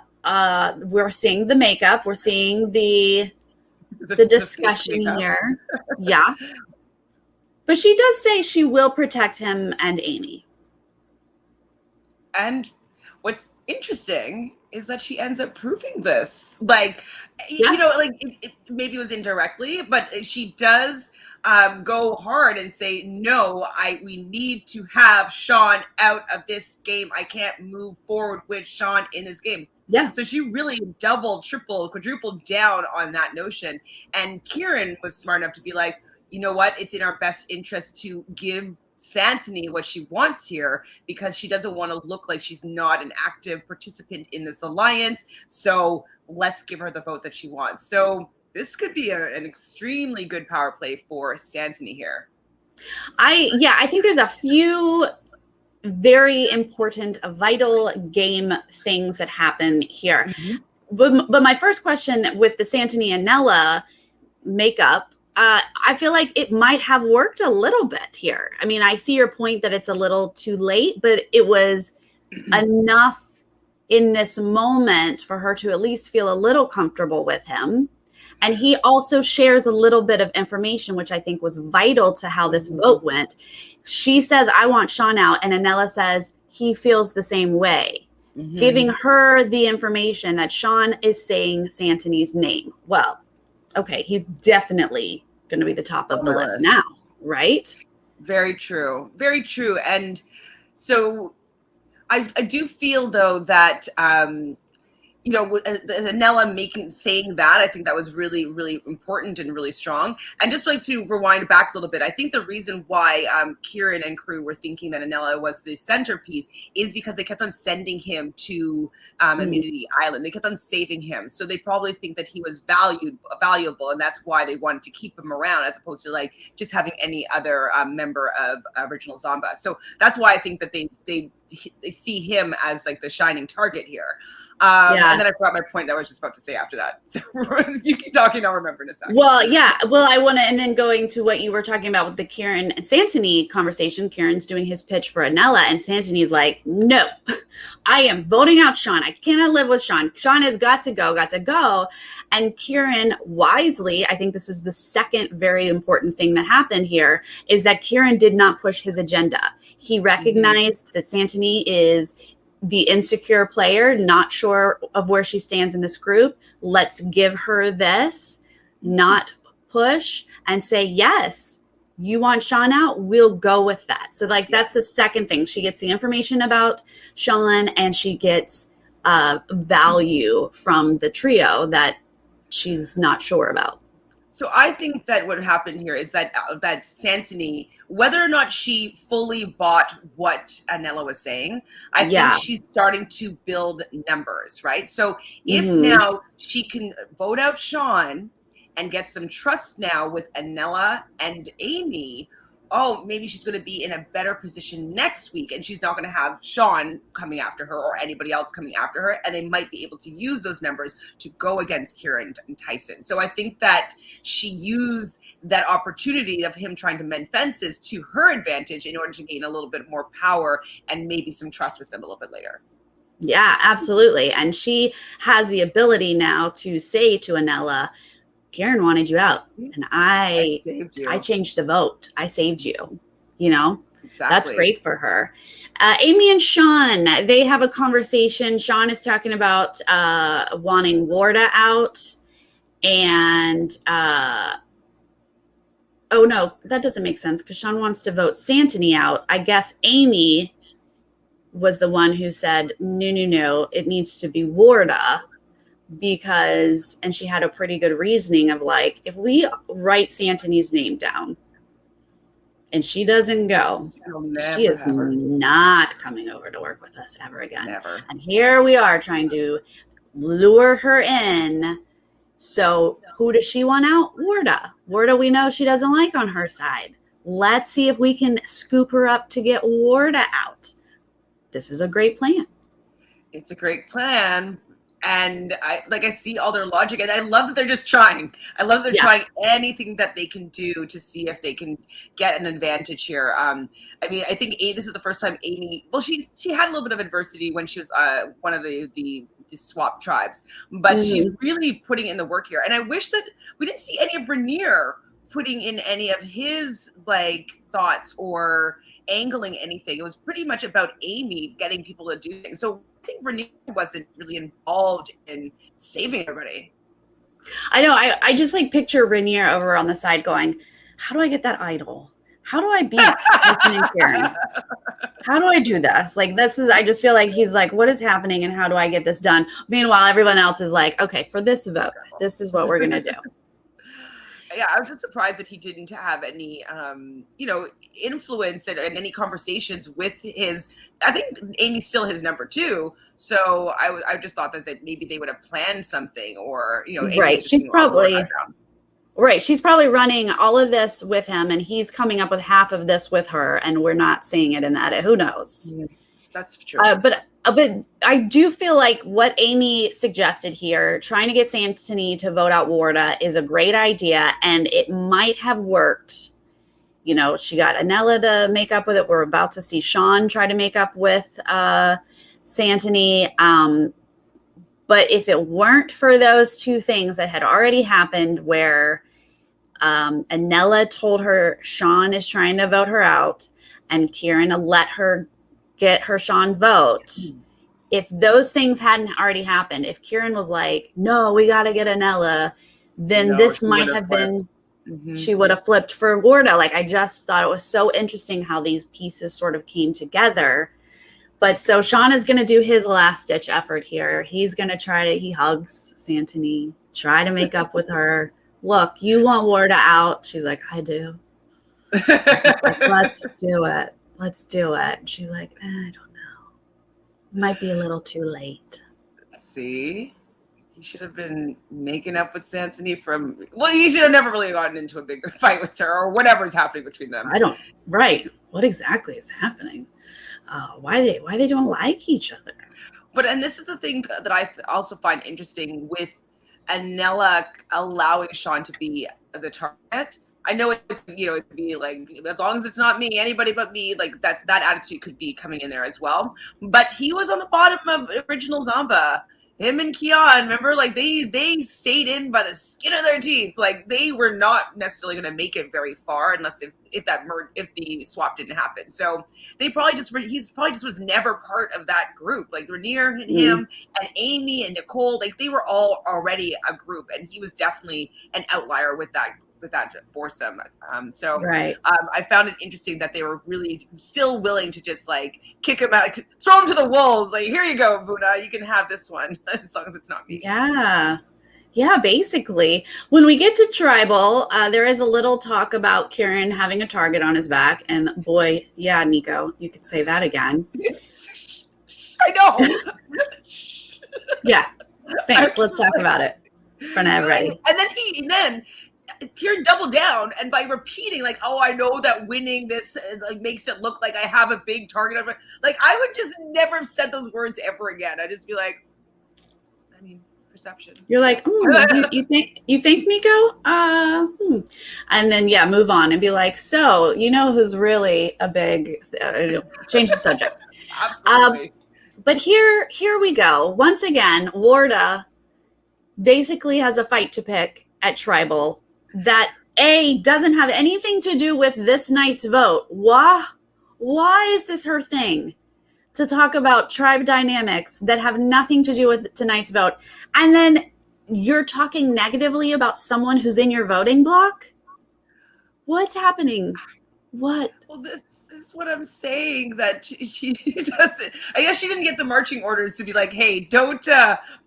we're seeing the makeup. We're seeing the discussion here. Yeah. But she does say she will protect him and Amy. And what's interesting is that she ends up proving this. Like, you know, like maybe it was indirectly, but she does go hard and say, no, we need to have Sean out of this game. I can't move forward with Sean in this game. Yeah. So she really doubled, tripled, quadrupled down on that notion. And Kieran was smart enough to be like, you know what? It's in our best interest to give Santini what she wants here because she doesn't want to look like she's not an active participant in this alliance. So let's give her the vote that she wants. So this could be an extremely good power play for Santini here. I think there's a few very important, vital game things that happen here. Mm-hmm. But my first question with the Santini and Nella makeup, I feel like it might have worked a little bit here. I mean, I see your point that it's a little too late, but it was enough in this moment for her to at least feel a little comfortable with him. And he also shares a little bit of information, which I think was vital to how this vote went. She says, I want Sean out. And Anella says he feels the same way, giving her the information that Sean is saying Santini's name. Well, okay, he's definitely going to be the top of the list now, right? Very true. Very true. And so I do feel, though, that, you know, Anella saying that, I think that was really, really important and really strong. And just like to rewind back a little bit, I think the reason why Kieran and crew were thinking that Anella was the centerpiece is because they kept on sending him to Immunity Island. They kept on saving him. So they probably think that he was valuable, and that's why they wanted to keep him around as opposed to like just having any other member of Original Zomba. So that's why I think that they see him as like the shining target here. And then I forgot my point that I was just about to say after that. So you keep talking, I'll remember in a second. Well, yeah. Well, I want to, and then going to what you were talking about with the Kieran and Santini conversation, Kieran's doing his pitch for Anella, and Santini's like, no, I am voting out Sean. I cannot live with Sean. Sean has got to go. And Kieran wisely, I think this is the second very important thing that happened here, is that Kieran did not push his agenda. He recognized that Santini is the insecure player, not sure of where she stands in this group. Let's give her this, not push, and say, yes, you want Sean out? We'll go with that. So like, that's the second thing. She gets the information about Sean, and she gets value from the trio that she's not sure about. So I think that what happened here is that that Santini, whether or not she fully bought what Anela was saying, I think Yeah. she's starting to build numbers, right? So if Mm-hmm. now she can vote out Sean and get some trust now with Anela and Amy, oh, maybe she's going to be in a better position next week, and she's not going to have Sean coming after her or anybody else coming after her, and they might be able to use those numbers to go against Kieran and Tyson. So I think that she used that opportunity of him trying to mend fences to her advantage in order to gain a little bit more power and maybe some trust with them a little bit later. Yeah, absolutely. And she has the ability now to say to Anela, Kieran wanted you out, and I saved you. I changed the vote. I saved you. You know, exactly. That's great for her. Amy and Sean, they have a conversation. Sean is talking about wanting Warda out, and oh no, that doesn't make sense because Sean wants to vote Santini out. I guess Amy was the one who said, no, it needs to be Warda. Because, and she had a pretty good reasoning of like, if we write Santini's name down and she doesn't go, she is not coming over to work with us ever again. Never. And here we are trying to lure her in. So who does she want out? Warda. Warda, we know she doesn't like on her side. Let's see if we can scoop her up to get Warda out. This is a great plan. It's a great plan. And I see all their logic, and I love that they're just trying. I love they're trying anything that they can do to see if they can get an advantage here. I think this is the first time Amy. Well, she had a little bit of adversity when she was one of the swap tribes, but she's really putting in the work here. And I wish that we didn't see any of Rainier putting in any of his thoughts or angling anything. It was pretty much about Amy getting people to do things. So I think Rainier wasn't really involved in saving everybody. I know. I just picture Rainier over on the side going, how do I get that idol? How do I beat Tyson and Kieran? How do I do this? I just feel like he's like, what is happening and how do I get this done? Meanwhile, everyone else is like, okay, for this vote, this is what we're going to do. Yeah, I was just surprised that he didn't have any, influence and any conversations with his. I think Amy's still his number 2, so I just thought that maybe they would have planned something, or right. She's probably running all of this with him, and he's coming up with half of this with her, and we're not seeing it in that. Who knows? Mm-hmm. That's true. But I do feel like what Amy suggested here, trying to get Santini to vote out Warda, is a great idea, and it might have worked. She got Anela to make up with it. We're about to see Sean try to make up with Santini. But if it weren't for those two things that had already happened, where Anela told her Sean is trying to vote her out, and Kieran let her get her Sean vote. If those things hadn't already happened, if Kieran was like, no, we got to get Anela, then this might have been, she would have flipped for Warda. I just thought it was so interesting how these pieces sort of came together. But so Sean is going to do his last ditch effort here. He's going to he hugs Santini, try to make up with her. Look, you want Warda out. She's like, I do. Let's do it. Let's do it. And she's like, I don't know. Might be a little too late. See? He should have been making up with Santini he should have never really gotten into a bigger fight with her or whatever's happening between them. Right. What exactly is happening? Why they don't like each other? And this is the thing that I also find interesting with Anela allowing Sean to be the target. I know it could be as long as it's not me, anybody but me, that attitude could be coming in there as well. But he was on the bottom of original Zamba. Him and Kian, remember, they stayed in by the skin of their teeth. They were not necessarily going to make it very far unless if the swap didn't happen. So he probably just was never part of that group. Rainier and him and Amy and Nicole, they were all already a group, and he was definitely an outlier with that foursome. Right. I found it interesting that they were really still willing to just kick him out, throw him to the wolves. Here you go, Vuna, you can have this one as long as it's not me. Yeah. Yeah, basically. When we get to tribal, there is a little talk about Kieran having a target on his back. And boy, yeah, Nico, you could say that again. I know. Yeah, thanks. Let's talk about it in front of everybody. And then Kieran doubled down, and by repeating, like, oh, I know that winning this like makes it look like I have a big target. Like, I would just never have said those words ever again. I'd just be like, I mean, perception. You're like, you think, Nico? And then, yeah, move on and be like, so, you know who's really a big, change the subject. Absolutely. But here we go. Once again, Warda basically has a fight to pick at tribal that doesn't have anything to do with this night's vote. Why is this her thing? To talk about tribe dynamics that have nothing to do with tonight's vote. And then you're talking negatively about someone who's in your voting block? What's happening? What? Well, this is what I'm saying, that she doesn't. I guess she didn't get the marching orders to be like, hey, don't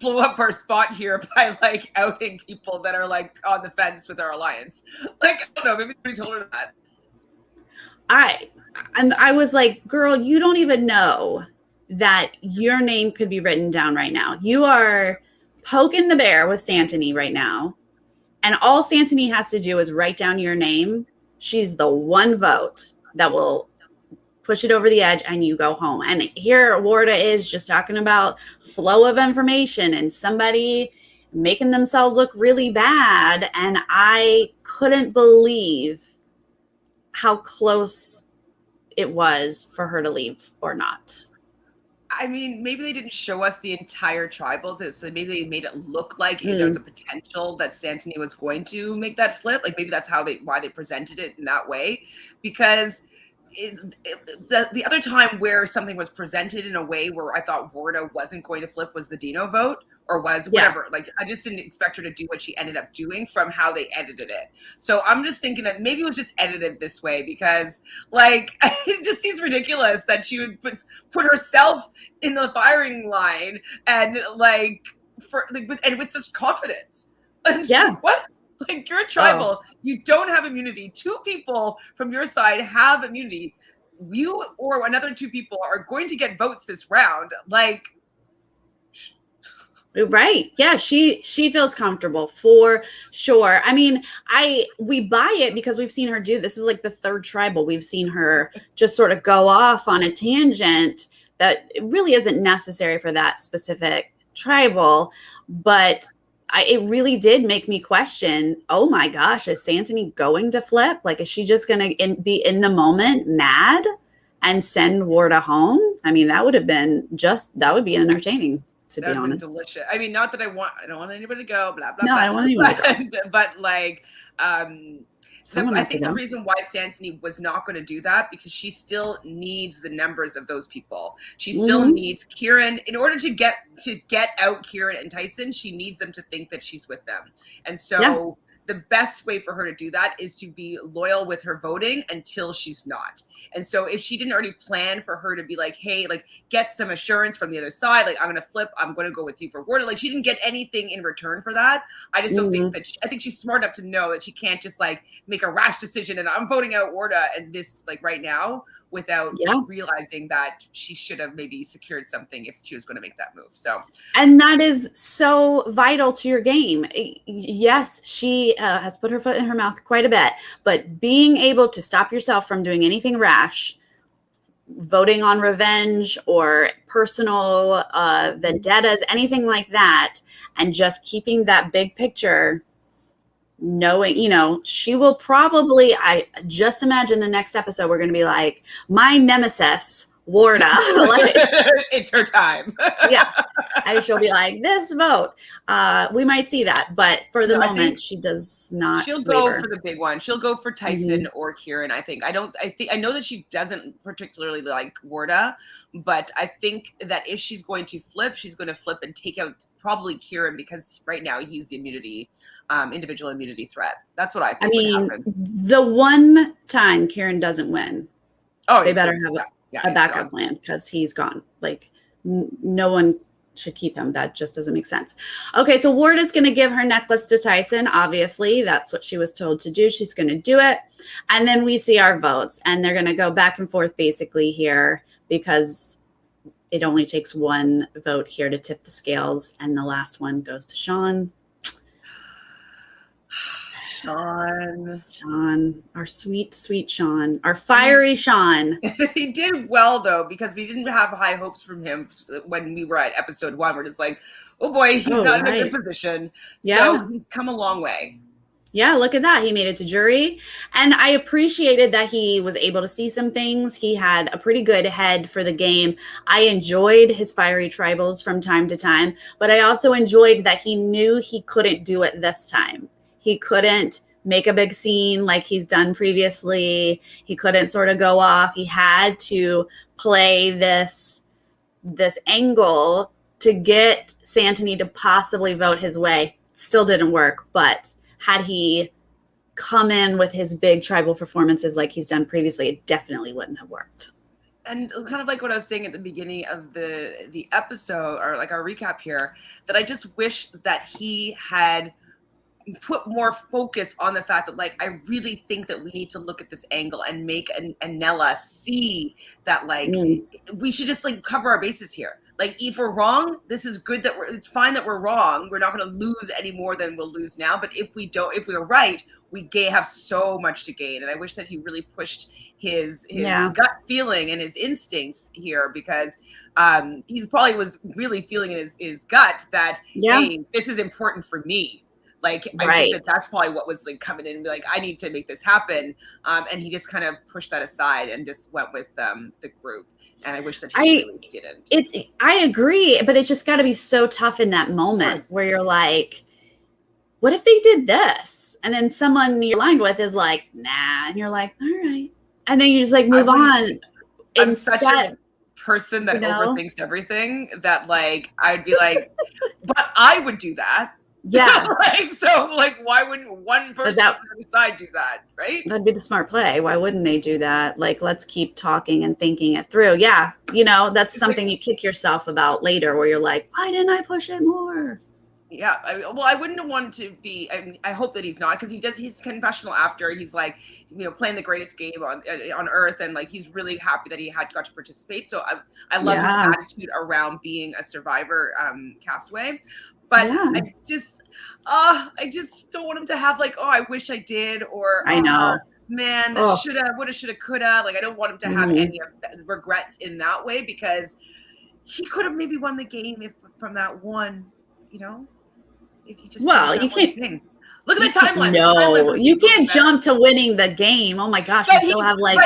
blow up our spot here by like outing people that are like on the fence with our alliance. Like, I don't know, maybe nobody told her that. I was like, girl, you don't even know that your name could be written down right now. You are poking the bear with Santini right now. And all Santini has to do is write down your name. She's the one vote that will push it over the edge and you go home. And here Warda is just talking about flow of information and somebody making themselves look really bad. And I couldn't believe how close it was for her to leave or not. I mean, maybe they didn't show us the entire tribal, so maybe they made it look like there was a potential that Santini was going to make that flip. Like, maybe that's why they presented it in that way. Because the other time where something was presented in a way where I thought Warda wasn't going to flip was the Dino vote, or was whatever. Like, I just didn't expect her to do what she ended up doing from how they edited it. So I'm just thinking that maybe it was just edited this way because, like, it just seems ridiculous that she would put herself in the firing line and with such confidence. I'm just like, what? Like, you're a tribal. You don't have immunity. 2 people from your side have immunity. You or another 2 people are going to get votes this round. Like, right. Yeah, she feels comfortable for sure. I mean, we buy it because we've seen her do this is like the 3rd tribal. We've seen her just sort of go off on a tangent that really isn't necessary for that specific tribal, but it really did make me question, oh my gosh, is Santini going to flip? Like, is she just going to be in the moment mad and send Warda home? I mean, that would be entertaining. To be honest, delicious. I mean, not that I don't want anybody to go, blah blah. No, blah, I don't want anyone to go. But like, I think the reason why Santini was not going to do that because she still needs the numbers of those people. She still needs Kieran in order to get out Kieran and Tyson. She needs them to think that she's with them, and so. The best way for her to do that is to be loyal with her voting until she's not. And so if she didn't already plan for her to be like, hey, like, get some assurance from the other side, like, I'm going to flip, I'm going to go with you for Warda. Like, she didn't get anything in return for that. I just don't think that I think she's smart enough to know that she can't just like make a rash decision and I'm voting out Warda and this like right now without realizing that she should have maybe secured something if she was going to make that move. So, and that is so vital to your game. Yes, she has put her foot in her mouth quite a bit, but being able to stop yourself from doing anything rash, voting on revenge or personal vendettas, anything like that, and just keeping that big picture, knowing, she will probably, I just imagine the next episode, we're going to be like, my nemesis, Warda. Like, it's her time. Yeah. And she'll be like, this vote. We might see that. But for the moment, she does not. She'll go for the big one. She'll go for Tyson or Kieran, I think. I know that she doesn't particularly like Warda, but I think that if she's going to flip, she's going to flip and take out probably Kieran because right now he's the immunity, individual immunity threat. That's what I think would happen. The one time Kieran doesn't win, they better have a backup plan because he's gone. Like, no one should keep him. That just doesn't make sense. Okay, so Ward is going to give her necklace to Tyson. Obviously, that's what she was told to do. She's going to do it. And then we see our votes, and they're going to go back and forth basically here because it only takes one vote here to tip the scales, and the last one goes to Sean. Sean, our sweet, sweet Sean, our fiery Sean. He did well, though, because we didn't have high hopes from him when we were at episode 1. We're just like, oh boy, he's not in a good position. Yeah. So he's come a long way. Yeah, look at that. He made it to jury. And I appreciated that he was able to see some things. He had a pretty good head for the game. I enjoyed his fiery tribals from time to time, but I also enjoyed that he knew he couldn't do it this time. He couldn't make a big scene like he's done previously. He couldn't sort of go off. He had to play this angle to get Santini to possibly vote his way. Still didn't work, but had he come in with his big tribal performances like he's done previously, it definitely wouldn't have worked. And kind of like what I was saying at the beginning of the episode, or like our recap here, that I just wish that he had put more focus on the fact that, like, I really think that we need to look at this angle and make Nella see that, like, we should just, like, cover our bases here. Like, if we're wrong, this is good that it's fine that we're wrong. We're not going to lose any more than we'll lose now. But if we're right, we have so much to gain. And I wish that he really pushed his gut feeling and his instincts here, because he probably was really feeling in his gut that, hey, this is important for me. Like, I think that's probably what was, like, coming in and be like, I need to make this happen. And he just kind of pushed that aside and just went with the group. And I wish that he really didn't. I agree, but it's just got to be so tough in that moment where you're like, what if they did this? And then someone you're aligned with is like, nah. And you're like, all right. And then you just, like, move on. I'm such a person that overthinks everything that, like, I'd be like, but I would do that. Yeah. Why wouldn't one person on the side do that, right? That'd be the smart play. Why wouldn't they do that? Like, let's keep talking and thinking it through. Yeah. That's something you kick yourself about later where you're like, why didn't I push it more? Yeah. I wouldn't want to be, I hope that he's not, because he does his confessional after. He's like, playing the greatest game on earth. And, like, he's really happy that he got to participate. So I love his attitude around being a survivor castaway. But I just don't want him to have, like, oh, I wish I did, or I know, man, shoulda, woulda, shoulda, coulda. Like, I don't want him to have any of the regrets in that way, because he could have maybe won the game from that one, if he just you can't. Look at the timeline. No, you can't jump to winning the game. Oh my gosh, but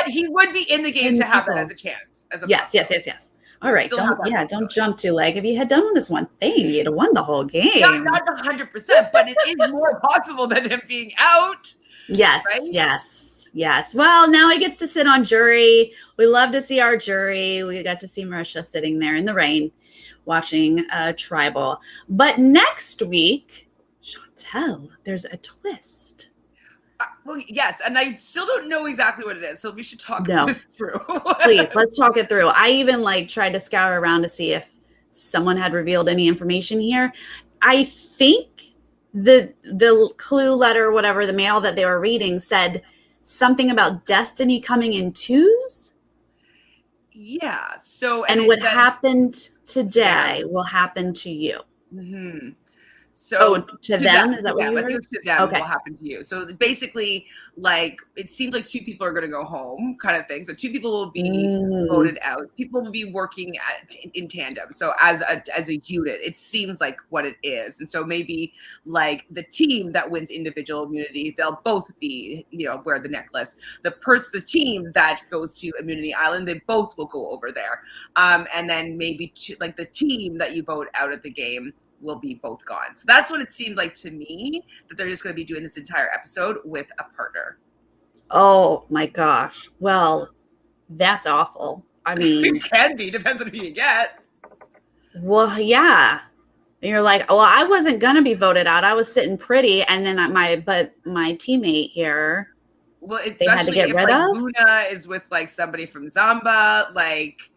he would be in the game to have that as a chance. Yes. All right, don't jump to, like, if you had done this one thing, you'd have won the whole game. Not 100%, but it is more possible than him being out. Yes, right? Yes. Well, now he gets to sit on jury. We love to see our jury. We got to see Marisha sitting there in the rain watching Tribal. But next week, Chantele, there's a twist. Well, yes, and I still don't know exactly what it is, so we should talk this through. Please, let's talk it through. I even, like, tried to scour around to see if someone had revealed any information here. I think the clue letter, whatever, the mail that they were reading said something about destiny coming in twos. Yeah. So, and what happened today will happen to you. Mm-hmm. So to them, is that what you heard? I think to them will happen to you. So basically, like, it seems like 2 people are going to go home, kind of thing. So 2 people will be voted out. People will be working in tandem. So as a unit, it seems like what it is. And so maybe, like, the team that wins individual immunity, they'll both be, wear the necklace. The team that goes to Immunity Island, they both will go over there. And then maybe the team that you vote out of the game will be both gone. So that's what it seemed like to me, that they're just going to be doing this entire episode with a partner. Oh my gosh. Well, that's awful. I mean, it can be, depends on who you get. Well, yeah. And you're like, well, I wasn't going to be voted out. I was sitting pretty. And then my teammate here, well, they had to get rid of. Luna is with, like, somebody from Zamba, like,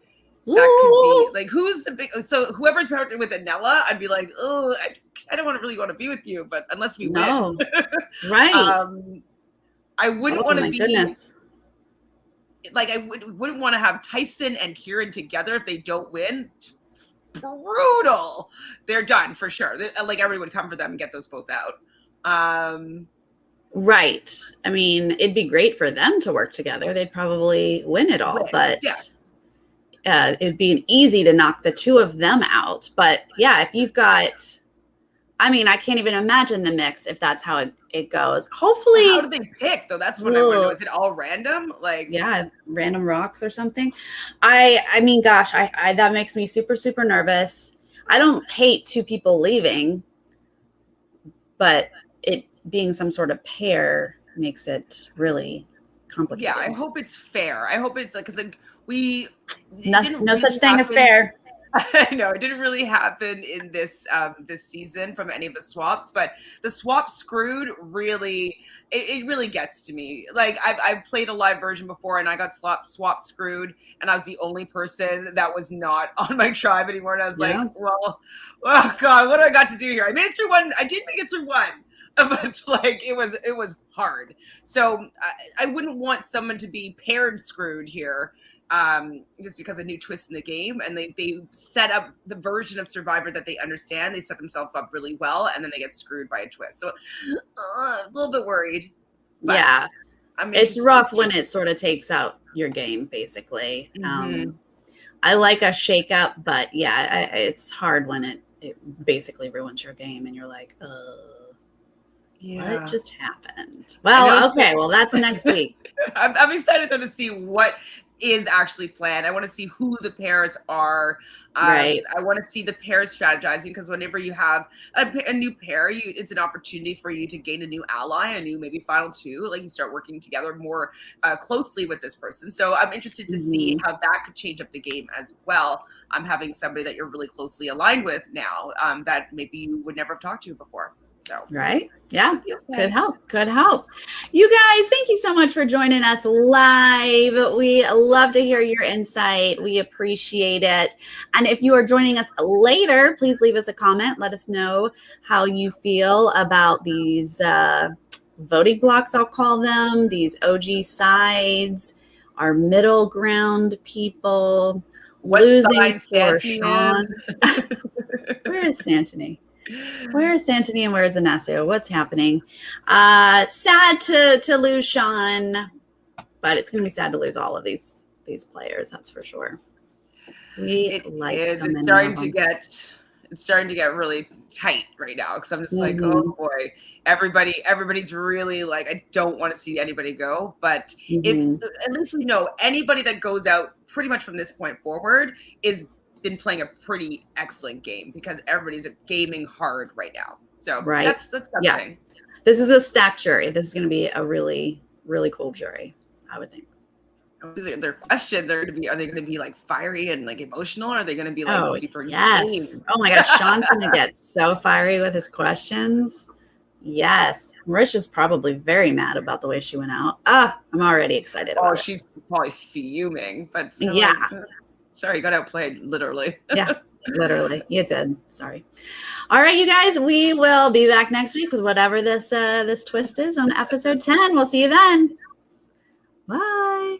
That could be Ooh. like, who's the big, so whoever's partnered with Anella, I'd be like, oh, I don't really want to be with you, but unless we win. No. Right. I wouldn't Oh want to my be goodness. like, wouldn't want to have Tyson and Kieran together if they don't win. Brutal. They're done for sure. Like, everyone would come for them and get those both out. Right. I mean, it'd be great for them to work together. They'd probably win it all, but it'd be easy to knock the two of them out. But yeah, if you've got, I mean, I can't even imagine the mix if that's how it goes. Hopefully. How do they pick though? That's what I want to know. Is it all random? Like, yeah, random rocks or something. I mean, gosh, I that makes me super, super nervous. I don't hate two people leaving, but it being some sort of pair makes it really complicated. Yeah, I hope it's fair. I hope it's like, because like no such thing as fair. I know it didn't really happen in this this season from any of the swaps, but the swap screwed really, it really gets to me. Like, I've played a live version before and I got swap screwed, and I was the only person that was not on my tribe anymore. And I was like, well, oh God, what do I got to do here? I made it through one. I did make it through one. But like, it was hard. So I wouldn't want someone to be paired screwed here, just because of new twists in the game, and they set up the version of Survivor that they understand. They set themselves up really well, and then they get screwed by a twist. So a little bit worried. But yeah, it's rough when it sort of takes out your game, basically. I like a shakeup, but yeah, it's hard when it basically ruins your game, and you're like, what just happened? Well, okay. Well, that's next week. I'm excited though to see what is actually planned. I want to see who the pairs are. Right. I want to see the pairs strategizing, because whenever you have a new pair, it's an opportunity for you to gain a new ally, a new maybe final two. Like, you start working together more closely with this person. So I'm interested to see how that could change up the game as well. I'm having somebody that you're really closely aligned with now, that maybe you would never have talked to before. So, right. Yeah. Could help. Could help. You guys, thank you so much for joining us live. We love to hear your insight. We appreciate it. And if you are joining us later, please leave us a comment. Let us know how you feel about these voting blocks, I'll call them, these OG sides, our middle ground people, losing for Sean. Where is Santini? Where is Santini and where is Inacio? What's happening? Sad to lose Sean, but it's going to be sad to lose all of these players. That's for sure. It's starting to get really tight right now, because I'm just like, oh boy, everybody's really like, I don't want to see anybody go. But if at least we know anybody that goes out pretty much from this point forward is been playing a pretty excellent game, because everybody's gaming hard right now. So that's something. Yeah. This is a stacked jury. This is going to be a really, really cool jury, I would think. Their questions are they going to be like fiery and like emotional, or are they going to be like super game? Oh my gosh, Sean's going to get so fiery with his questions. Yes. Marisha's probably very mad about the way she went out. I'm already excited about it. She's probably fuming, but yeah. Sorry, you got outplayed, literally. Yeah, literally. You did. Sorry. All right, you guys, we will be back next week with whatever this twist is on episode 10. We'll see you then. Bye.